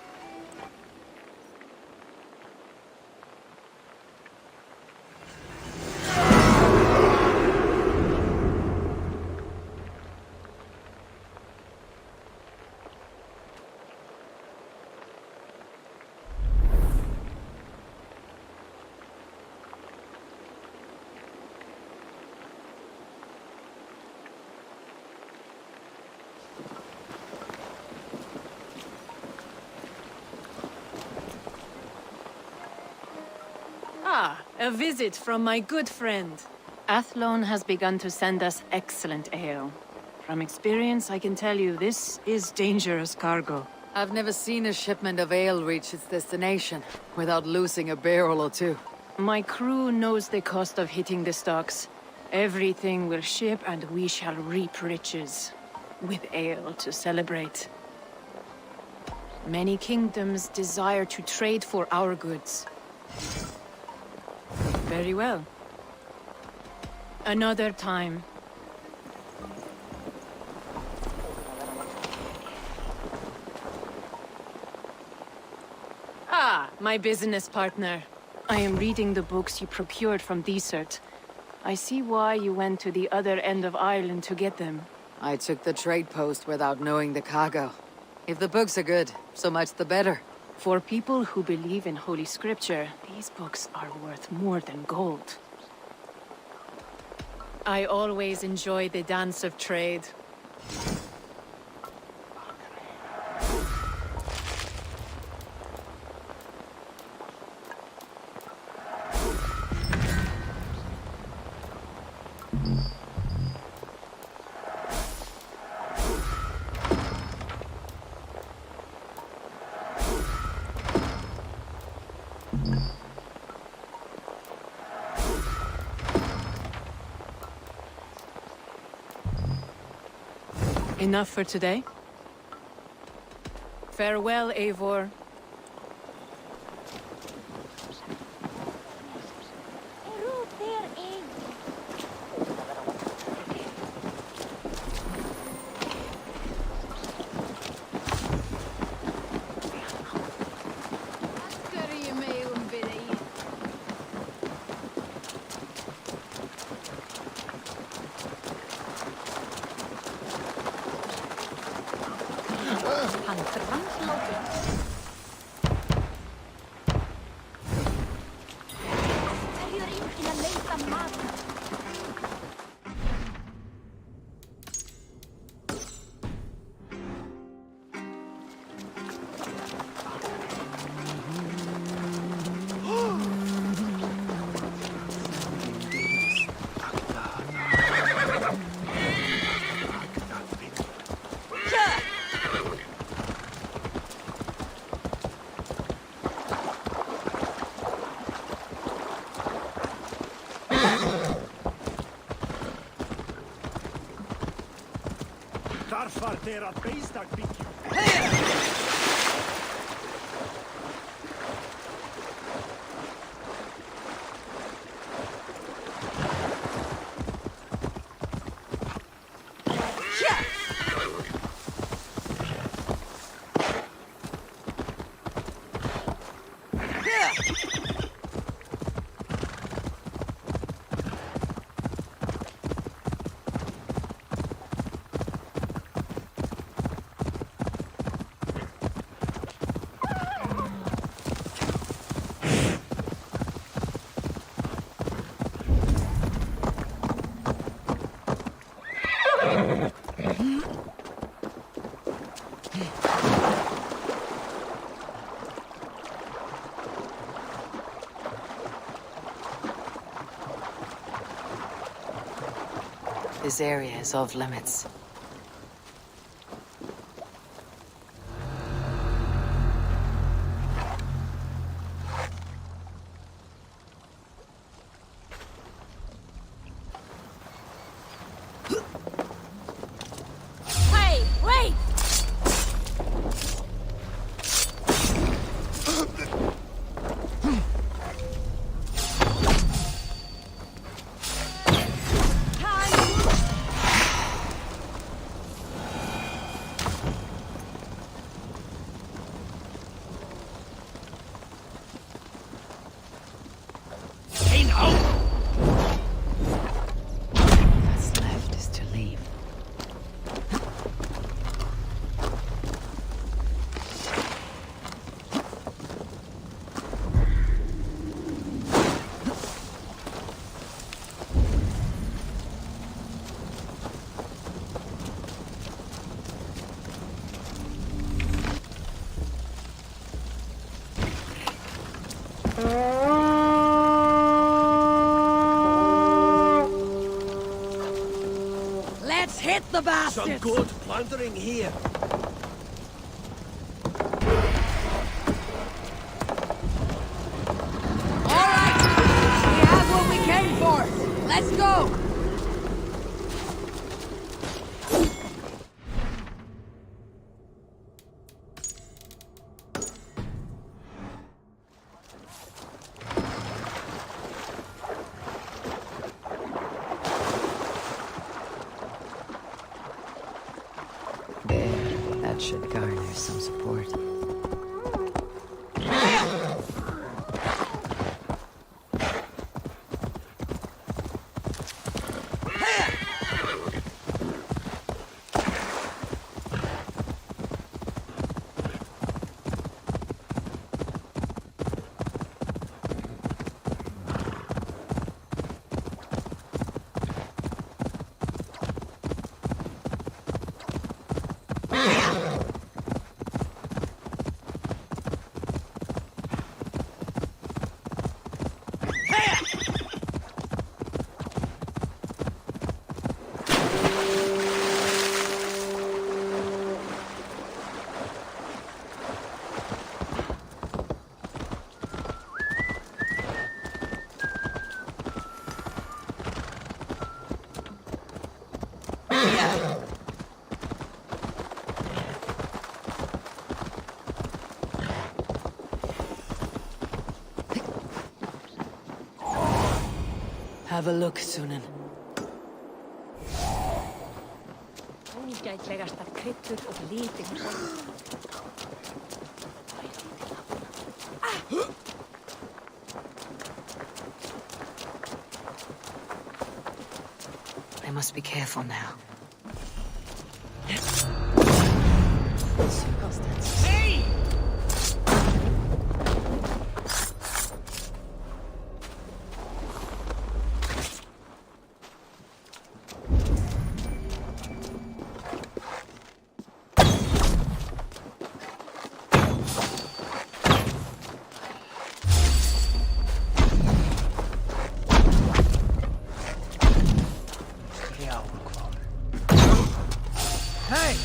Ah, a visit from my good friend. Athlone has begun to send us excellent ale. From experience, I can tell you this is dangerous cargo. I've never seen a shipment of ale reach its destination without losing a barrel or two. My crew knows the cost of hitting the stocks. Everything will ship and we shall reap riches. With ale to celebrate. Many kingdoms desire to trade for our goods. Very well. Another time. Ah, my business partner. I am reading the books you procured from Desert. I see why you went to the other end of Ireland to get them. I took the trade post without knowing the cargo. If the books are good, so much the better. For people who believe in Holy Scripture, these books are worth more than gold. I always enjoy the dance of trade. Enough for today? Farewell, Eivor. This area is off limits. Hey, wait! What's left is to leave. Let's hit the bastards! Some good plundering here. All right! We have what we came for! Let's go! There, that should garner some support. Have a look, Sunan. Ógætlegasta kryddur og litin. I must be careful now. Hey!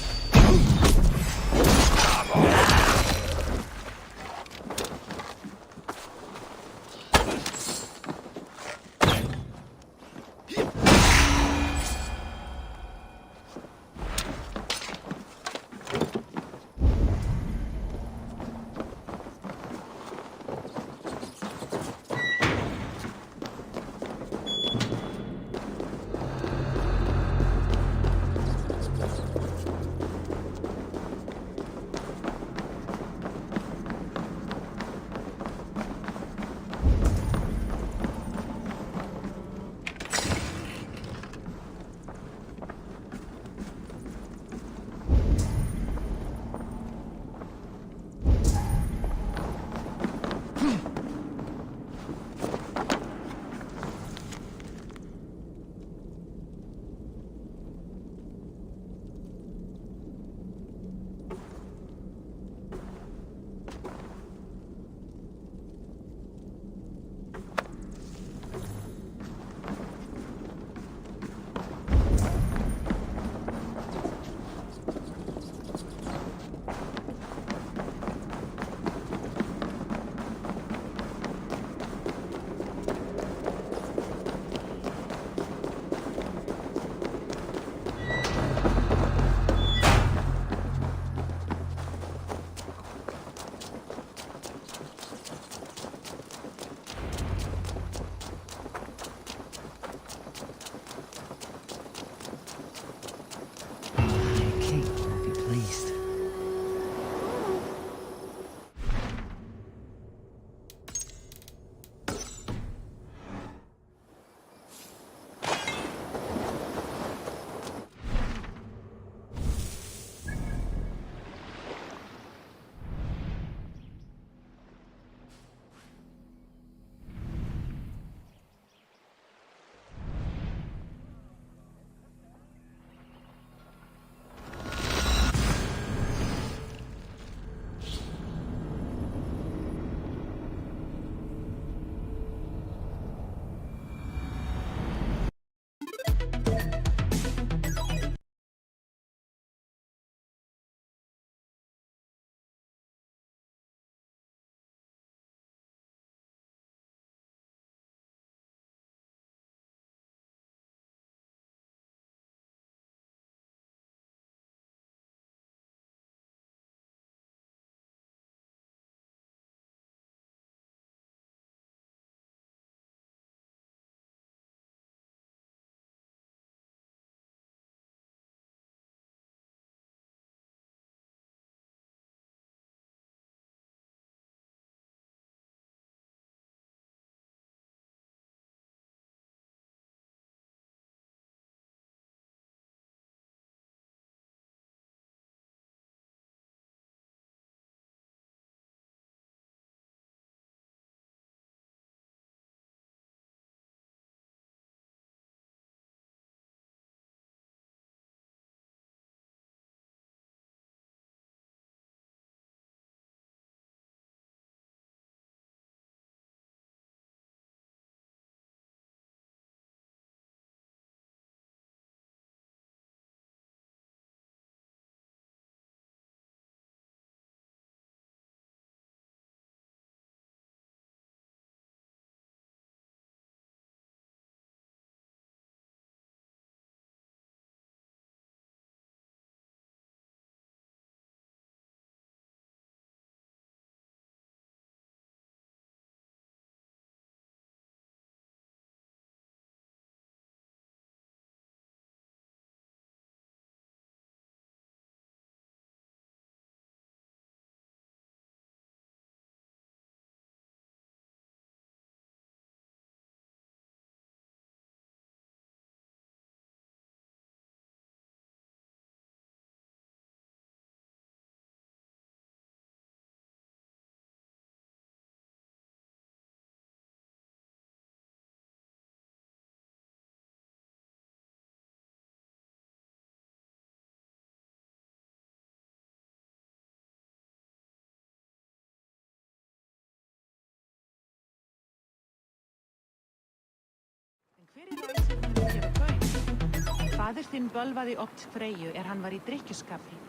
Faðir þinn bölvaði oft Freyju hann var í drykkjuskapi.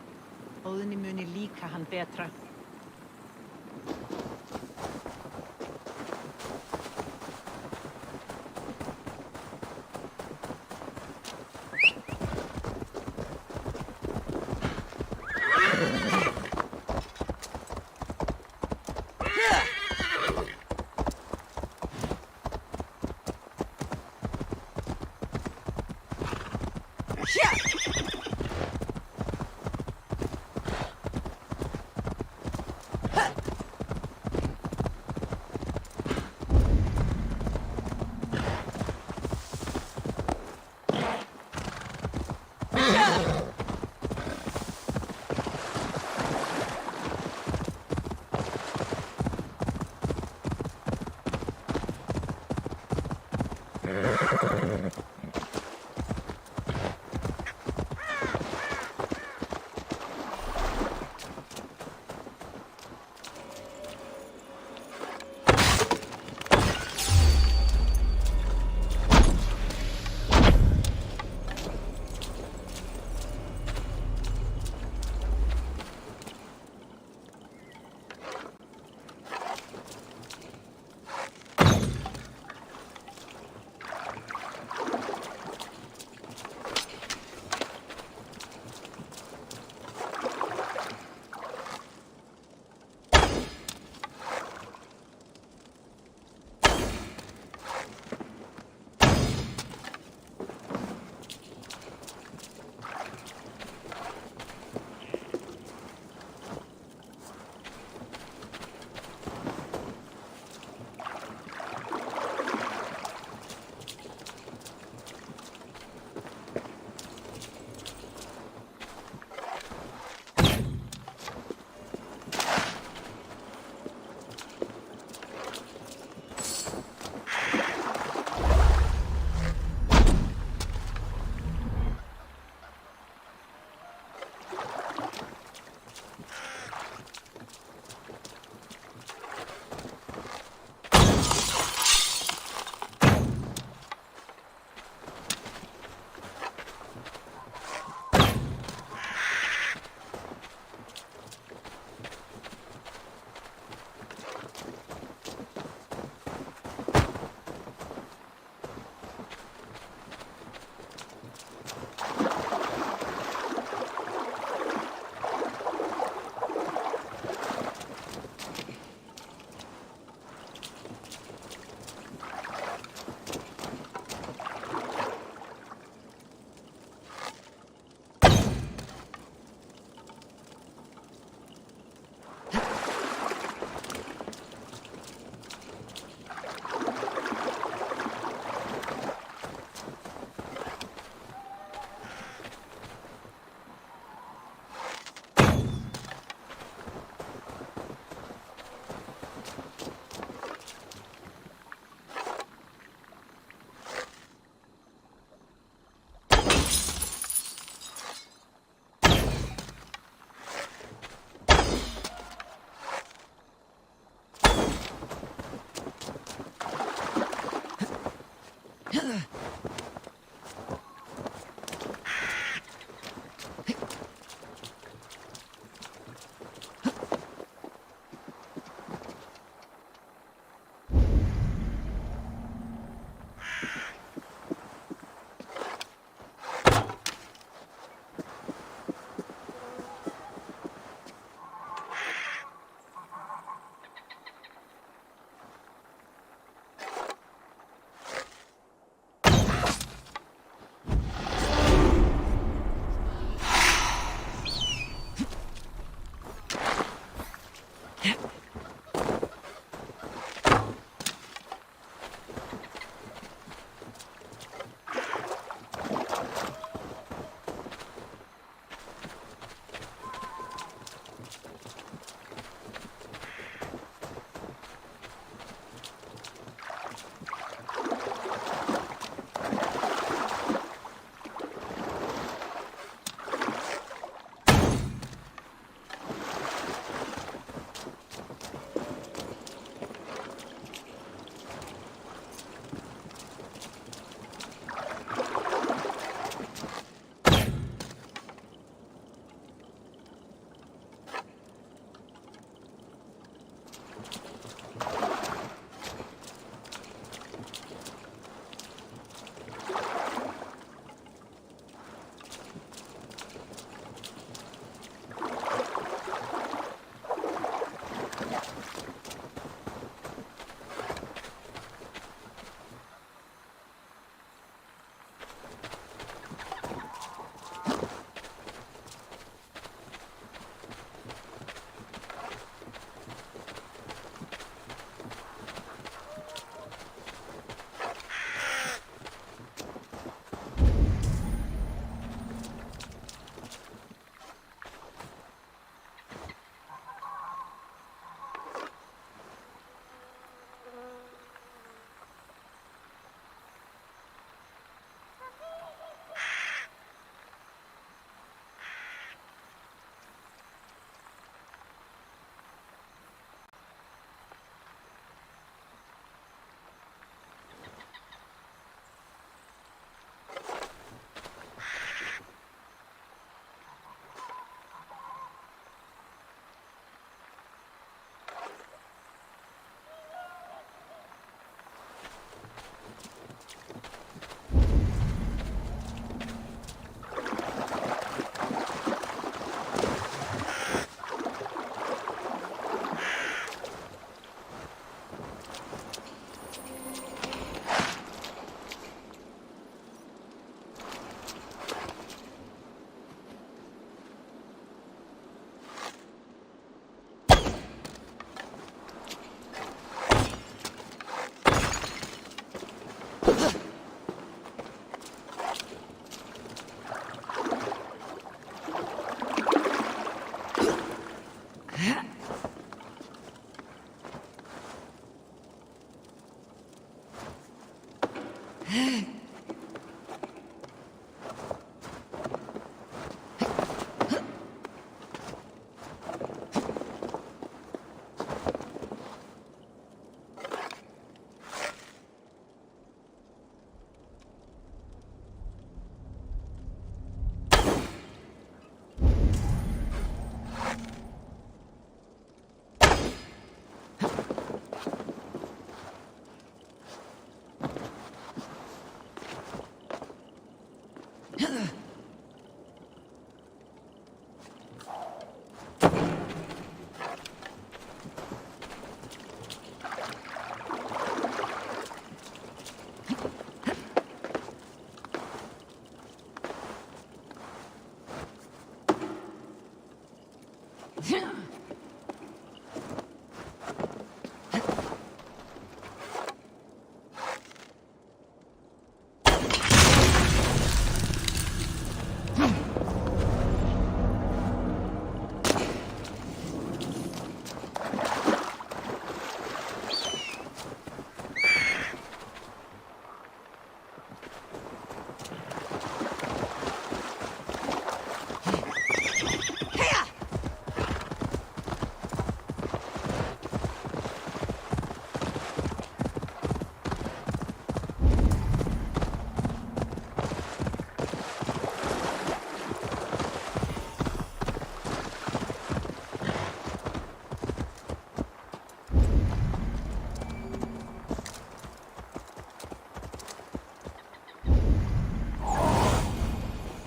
Óðni muni líka hann betra.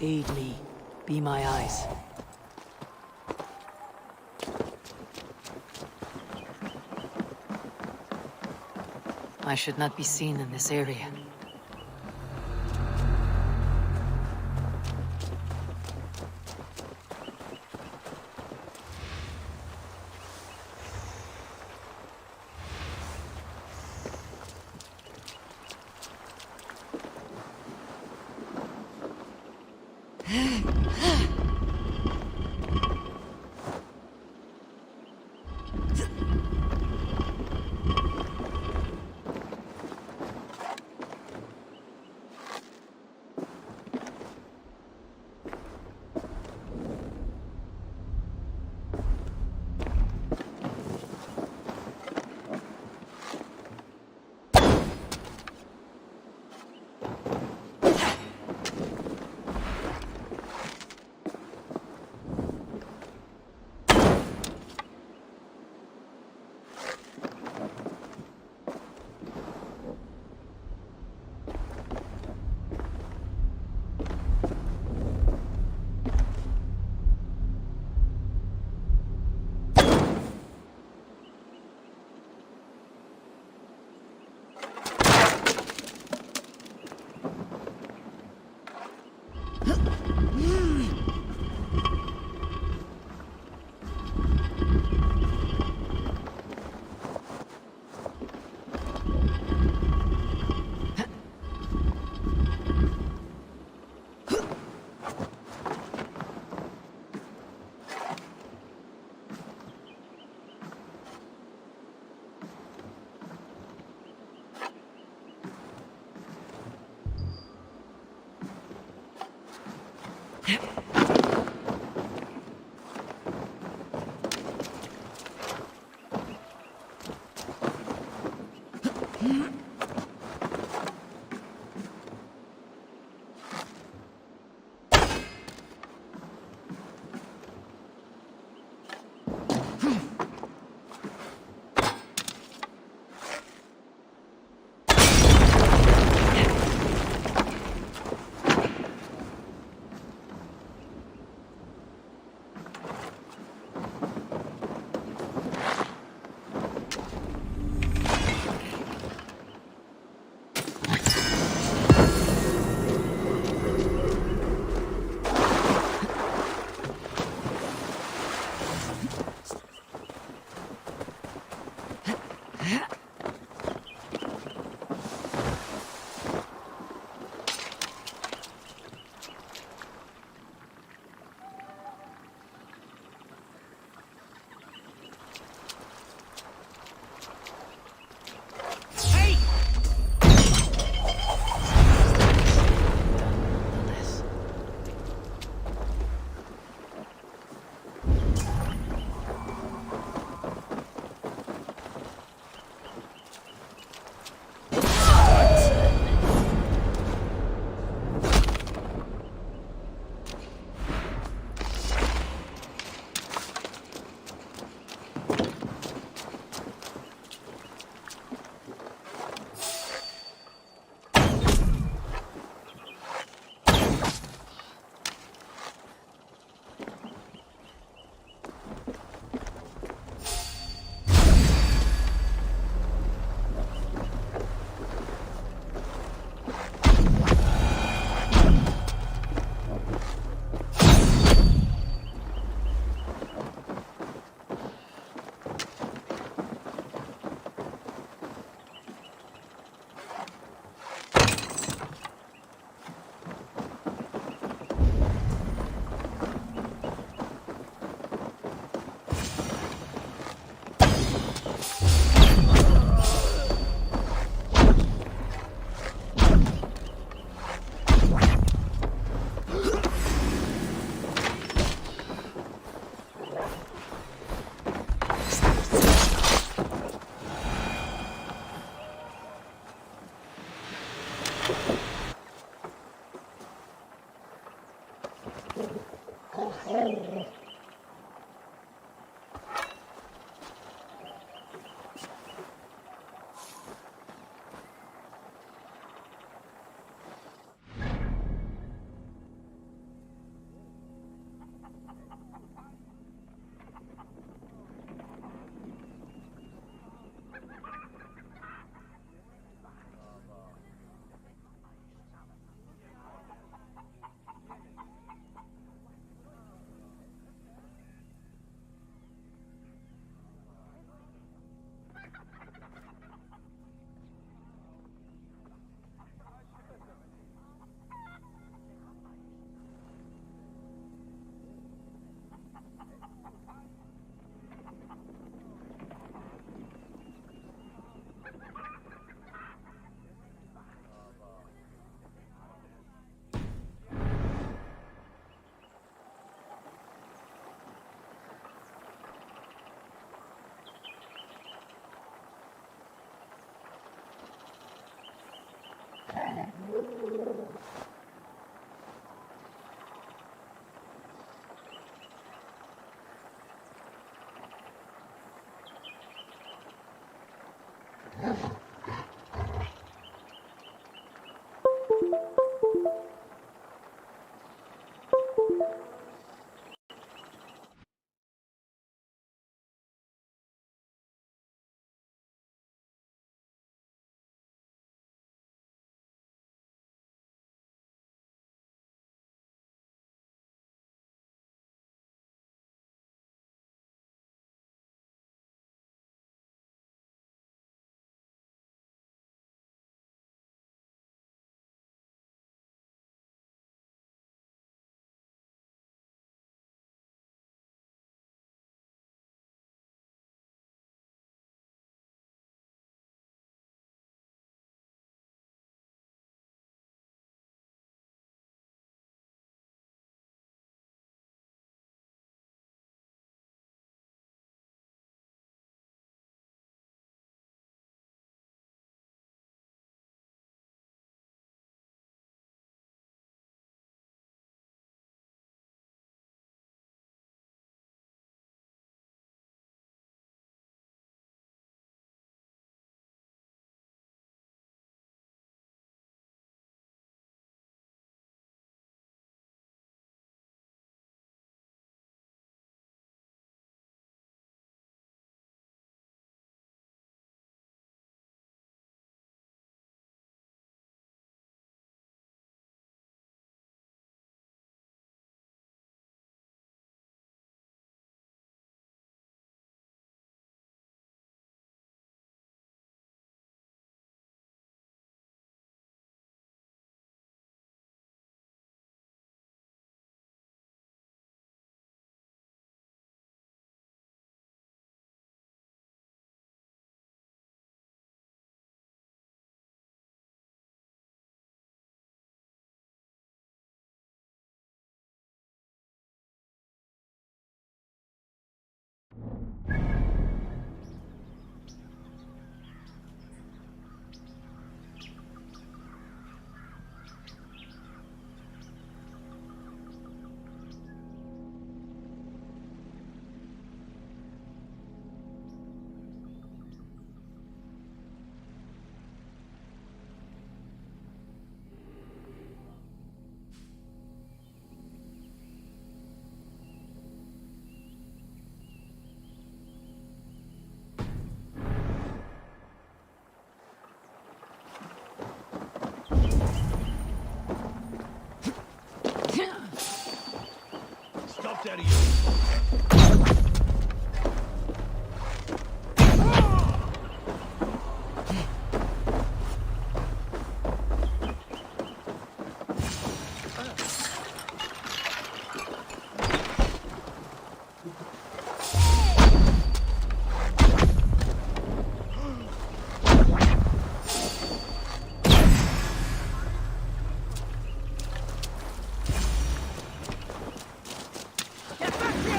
Aid me. Be my eyes. I should not be seen in this area. Get back here!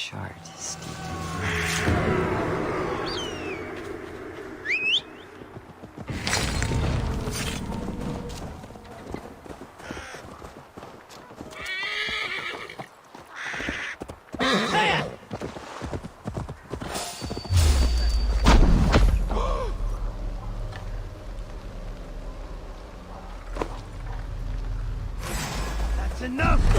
shard steep. That's enough!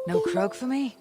No croak for me?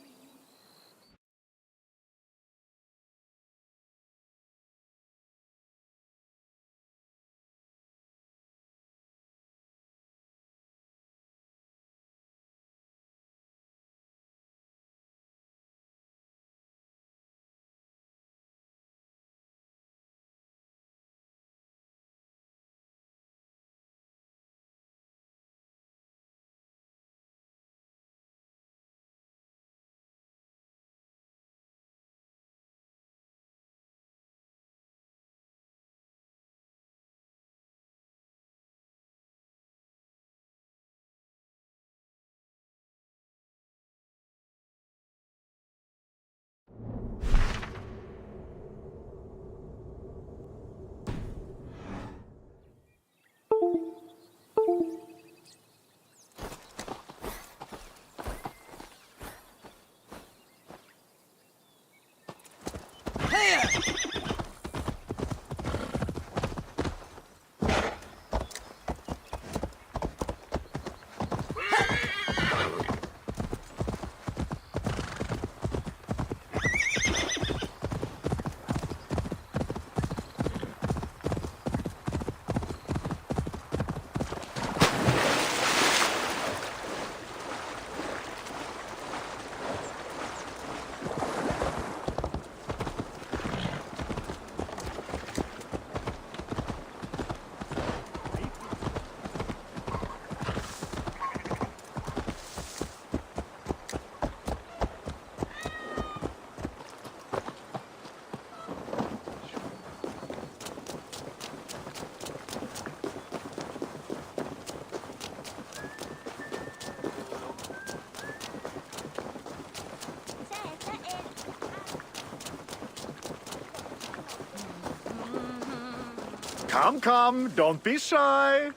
Come, come, don't be shy.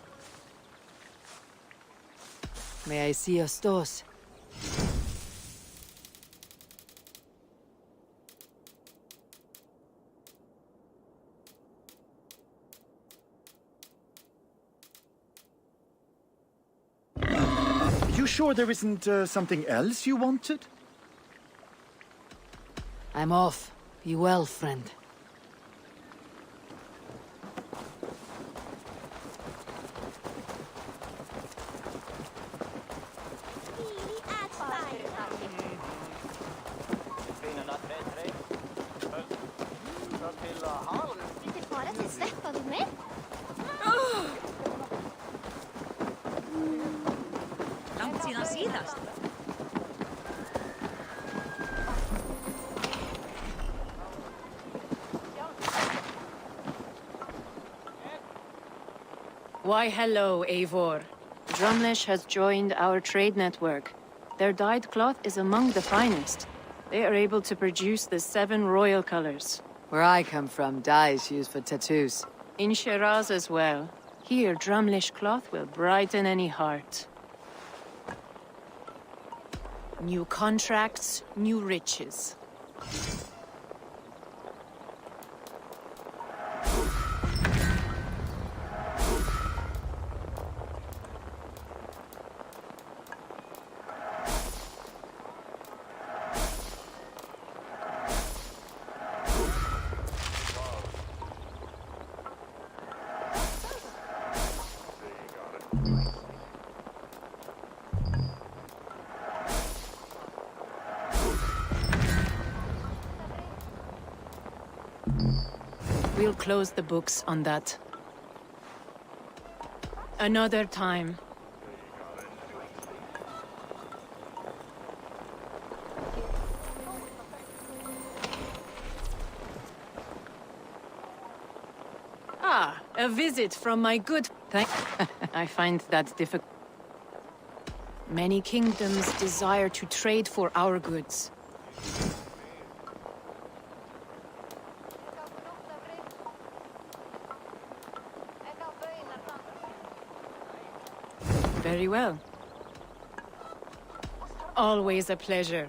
May I see your stores? You you sure there isn't something else you wanted? I'm off. Be well, friend. Langt síðan síðast. Why, hello, Eivor. Drumlesh has joined our trade network. Their dyed cloth is among the finest. They are able to produce the 7 royal colors. Where I come from, dye is used for tattoos. In Shiraz as well. Here, Drumlesh cloth will brighten any heart. New contracts, new riches. We'll close the books on that. Another time. Ah, a visit from my good... I find that difficult. Many kingdoms desire to trade for our goods. Very well. Always a pleasure.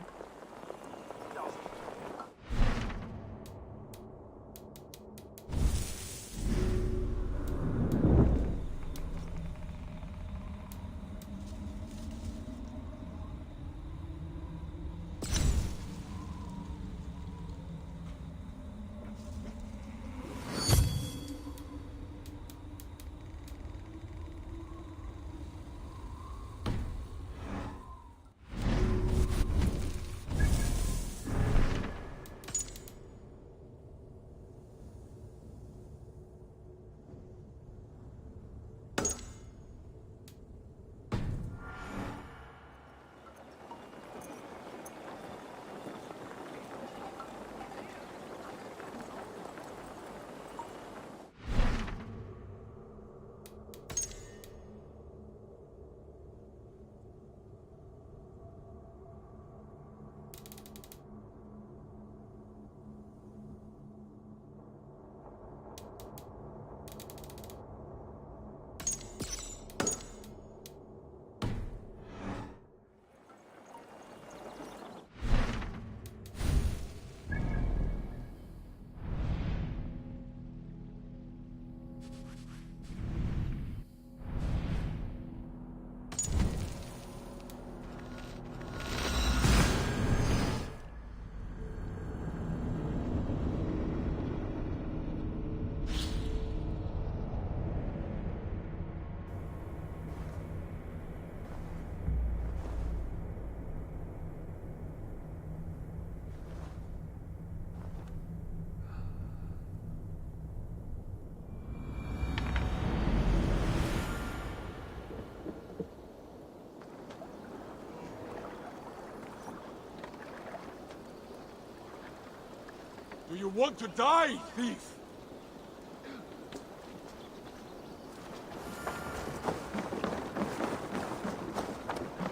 Do you want to die, thief?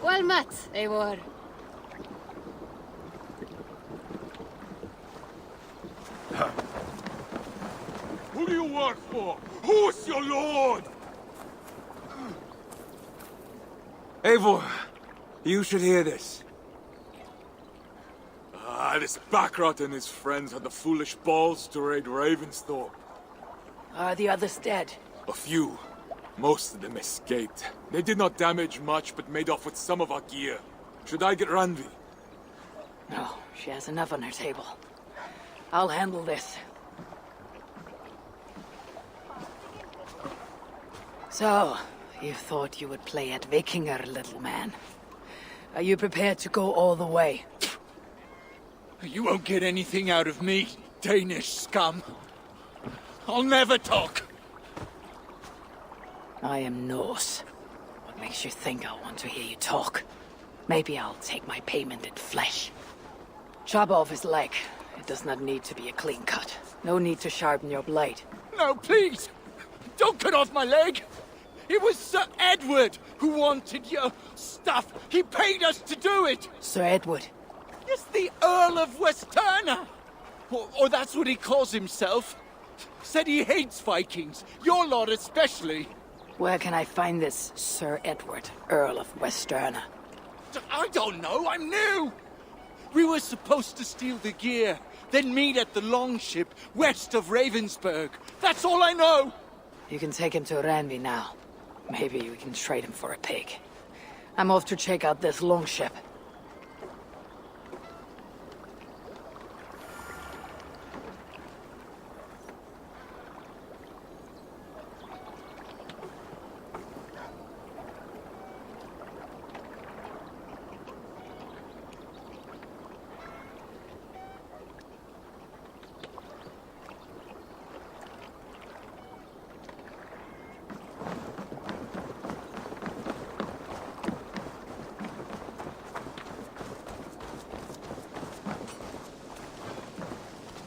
Well met, Eivor. Who do you work for? Who's your lord? Eivor, you should hear this. This Backrot and his friends had the foolish balls to raid Ravensthorpe. Are the others dead? A few. Most of them escaped. They did not damage much, but made off with some of our gear. Should I get Ranvi? No, she has enough on her table. I'll handle this. So, you thought you would play at Vikinger, little man. Are you prepared to go all the way? You won't get anything out of me, Danish scum. I'll never talk. I am Norse. What makes you think I want to hear you talk? Maybe I'll take my payment in flesh. Chop off his leg. It does not need to be a clean cut. No need to sharpen your blade. No, please! Don't cut off my leg! It was Sir Edward who wanted your stuff. He paid us to do it! Sir Edward? Yes, the Earl of Westerna! Or that's what he calls himself. Said he hates Vikings, your lot especially. Where can I find this Sir Edward, Earl of Westerna? I don't know, I'm new! We were supposed to steal the gear, then meet at the longship west of Ravensburg. That's all I know! You can take him to Ranvi now. Maybe we can trade him for a pig. I'm off to check out this longship.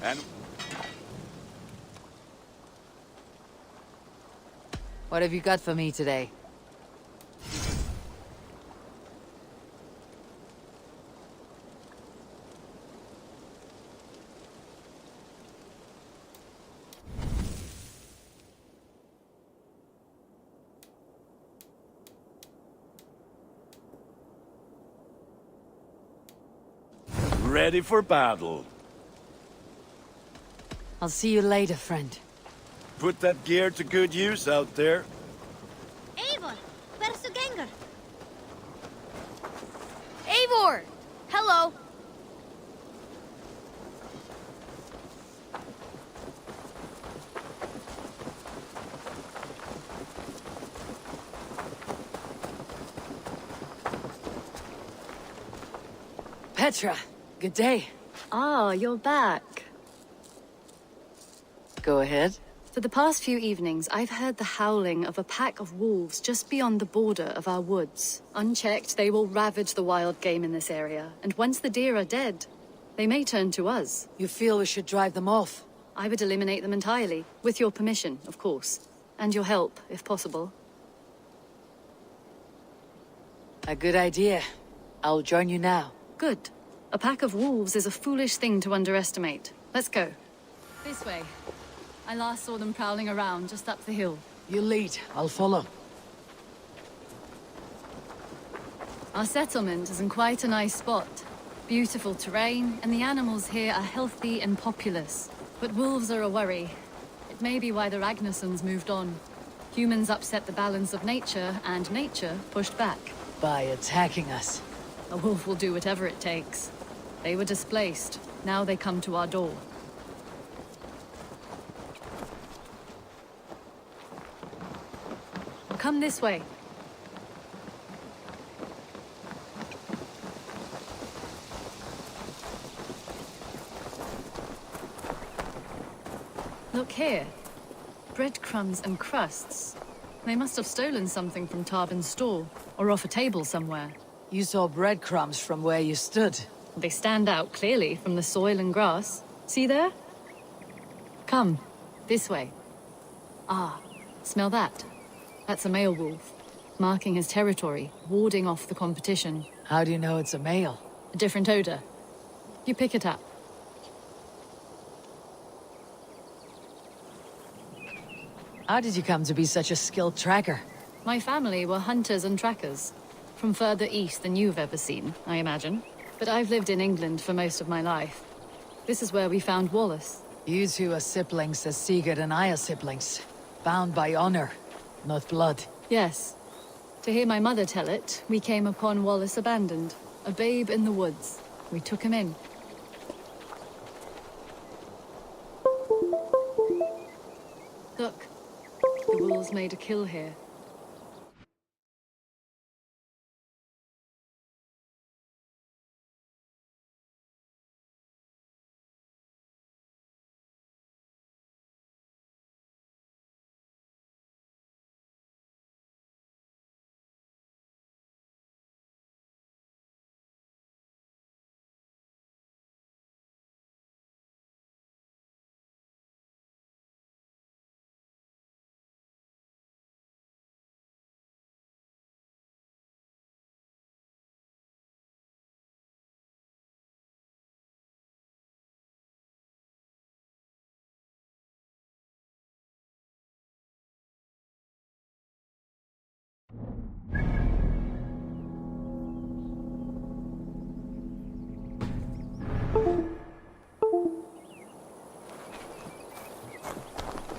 And what have you got for me today? ready for battle. I'll see you later, friend. Put that gear to good use out there. Eivor, where's the ganger? Eivor! Hello! Petra, good day. Ah, you're back. Go ahead. For the past few evenings, I've heard the howling of a pack of wolves just beyond the border of our woods. Unchecked, they will ravage the wild game in this area, and once the deer are dead, they may turn to us. You feel we should drive them off? I would eliminate them entirely, with your permission, of course. And your help, if possible. A good idea. I'll join you now. Good. A pack of wolves is a foolish thing to underestimate. Let's go. This way. I last saw them prowling around just up the hill. You lead. I'll follow. Our settlement is in quite a nice spot. Beautiful terrain, and the animals here are healthy and populous. But wolves are a worry. It may be why the Ragnarsons moved on. Humans upset the balance of nature, and nature pushed back. By attacking us. A wolf will do whatever it takes. They were displaced. Now they come to our door. Come this way. Look here. Breadcrumbs and crusts. They must have stolen something from Tarbin's store, or off a table somewhere. You saw breadcrumbs from where you stood. They stand out clearly from the soil and grass. See there? Come, this way. Ah, smell that? That's a male wolf, marking his territory, warding off the competition. How do you know it's a male? A different odor. You pick it up. How did you come to be such a skilled tracker? My family were hunters and trackers. From further east than you've ever seen, I imagine. But I've lived in England for most of my life. This is where we found Wallace. You two are siblings as Sigurd and I are siblings. Bound by honor. not blood. Yes. To hear my mother tell it, we came upon Wallace abandoned, a babe in the woods. We took him in. Look, the wolves made a kill here.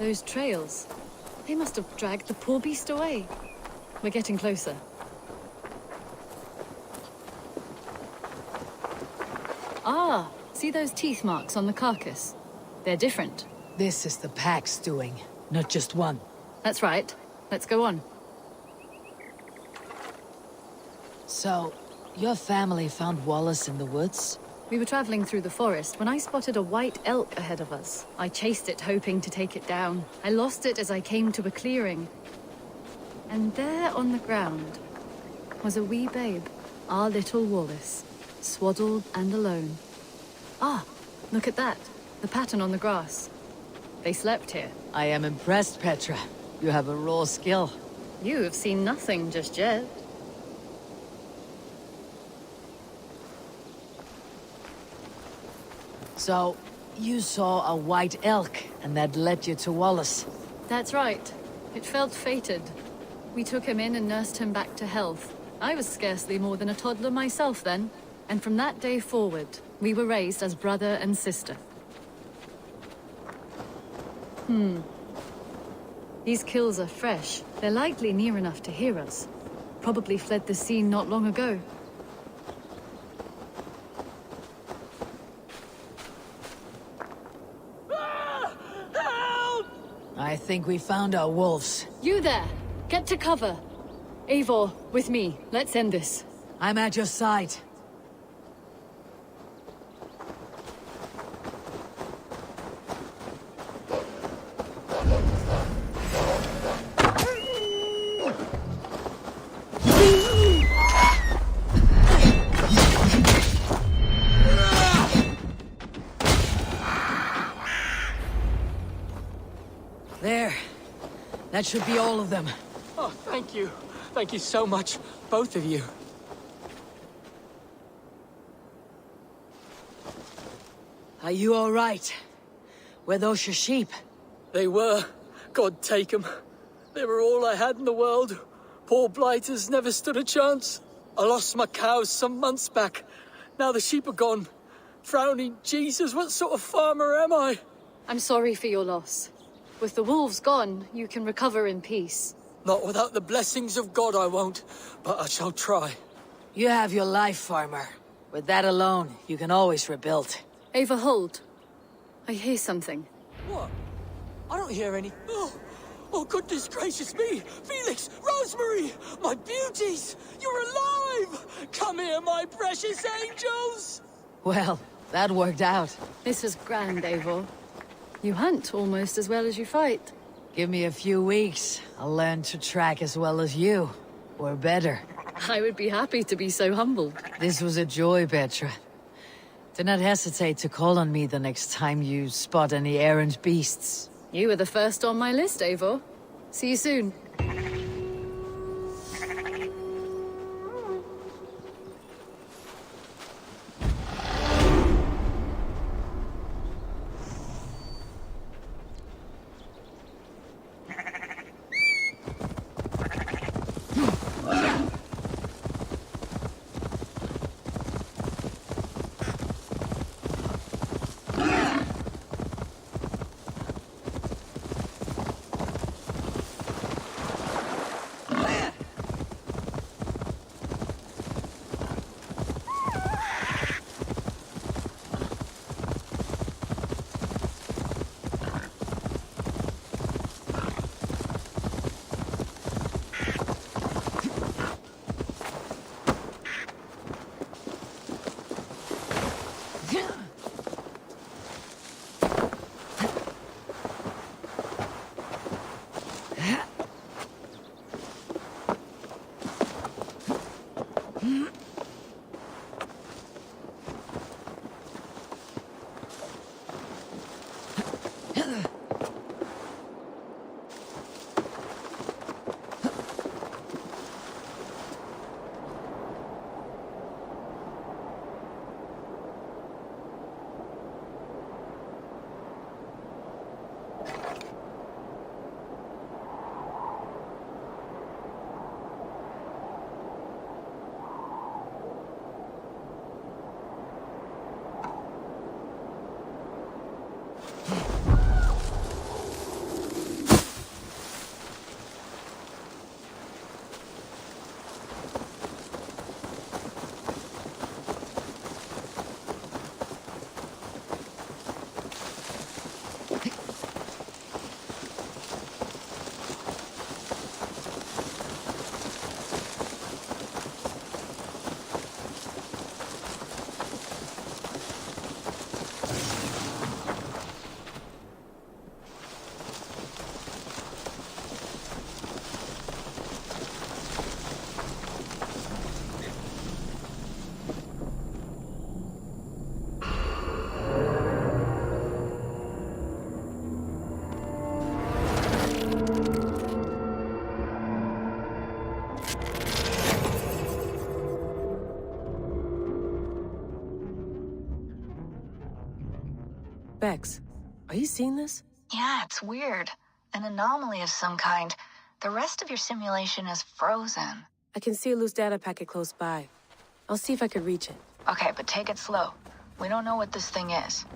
Those trails. They must have dragged the poor beast away. We're getting closer. Ah, see those teeth marks on the carcass? They're different. This is the pack's doing, not just one. That's right. Let's go on. So, your family found Wallace in the woods? We were traveling through the forest when I spotted a white elk ahead of us. I chased it, hoping to take it down. I lost it as I came to a clearing. And there on the ground was a wee babe, our little Wallace, swaddled and alone. Ah, look at that, the pattern on the grass. They slept here. I am impressed, Petra. You have a raw skill. You have seen nothing just yet. So, you saw a white elk, and that led you to Wallace? That's right. It felt fated. We took him in and nursed him back to health. I was scarcely more than a toddler myself then. And from that day forward, we were raised as brother and sister. These kills are fresh. They're likely near enough to hear us. Probably fled the scene not long ago. I think we found our wolves. You there! Get to cover! Eivor, with me. Let's end this. I'm at your side. There. That should be all of them. Oh, thank you. Thank you so much, both of you. Are you all right? Were those your sheep? They were. God take them. They were all I had in the world. Poor blighters never stood a chance. I lost my cows some months back. Now the sheep are gone. Frowning Jesus, what sort of farmer am I? I'm sorry for your loss. With the wolves gone, you can recover in peace. Not without the blessings of God I won't, but I shall try. You have your life, farmer. With that alone, you can always rebuild. Ava, hold. I hear something. What? I don't hear any... Oh, goodness gracious me! Felix! Rosemary! My beauties! You're alive! Come here, my precious angels! Well, that worked out. This is grand, Eivor. You hunt almost as well as you fight. Give me a few weeks. I'll learn to track as well as you. Or better. I would be happy to be so humbled. This was a joy, Petra. Do not hesitate to call on me the next time you spot any errant beasts. You were the first on my list, Eivor. See you soon. Vex, are you seeing this? Yeah, it's weird. An anomaly of some kind. The rest of your simulation is frozen. I can see a loose data packet close by. I'll see if I can reach it. Okay, but take it slow. We don't know what this thing is.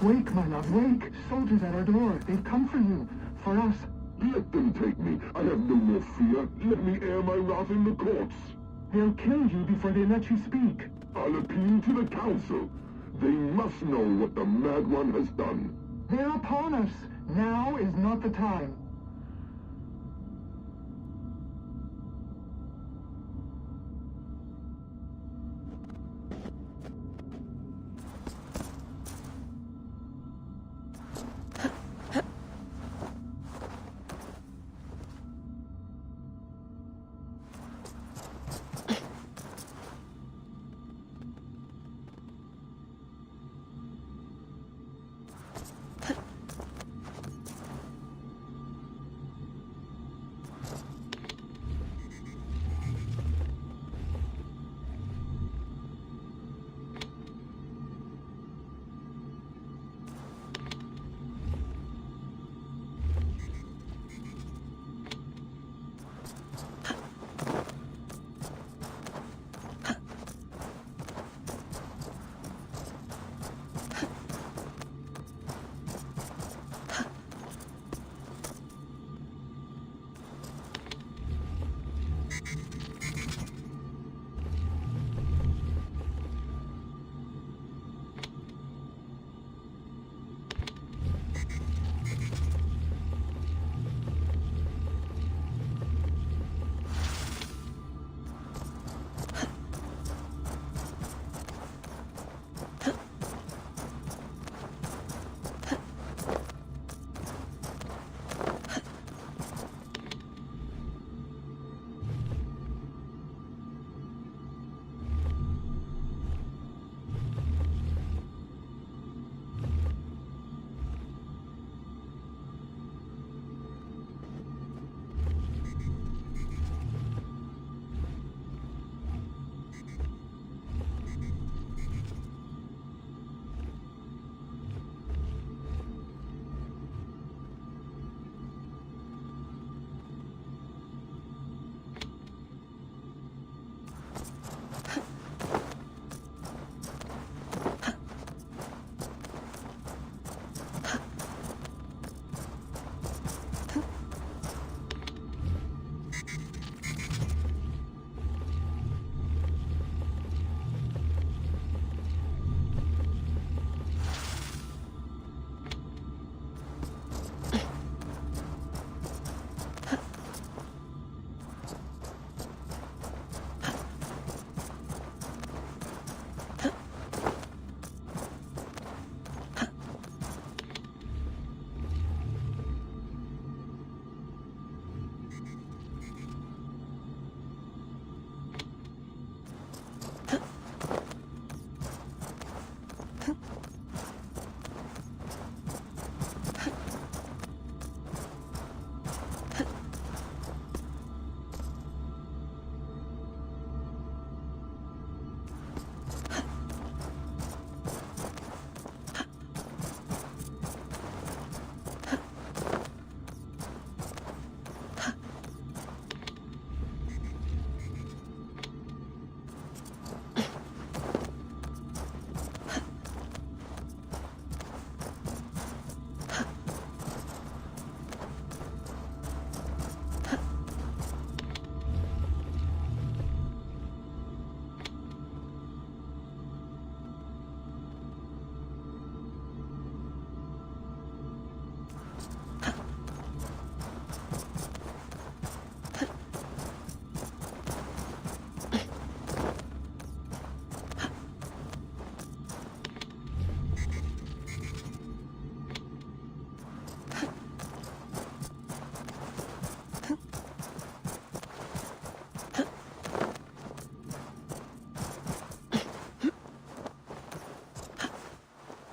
Wake, my love, wake! Soldiers at our door. They've come for you. For us. Let them take me. I have no more fear. Let me air my wrath in the courts. They'll kill you before they let you speak. I'll appeal to the council. They must know what the Mad One has done. They're upon us. Now is not the time.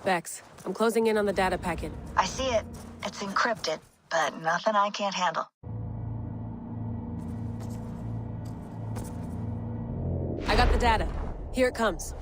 Bex, I'm closing in on the data packet. I see it. It's encrypted, but nothing I can't handle. I got the data. Here it comes.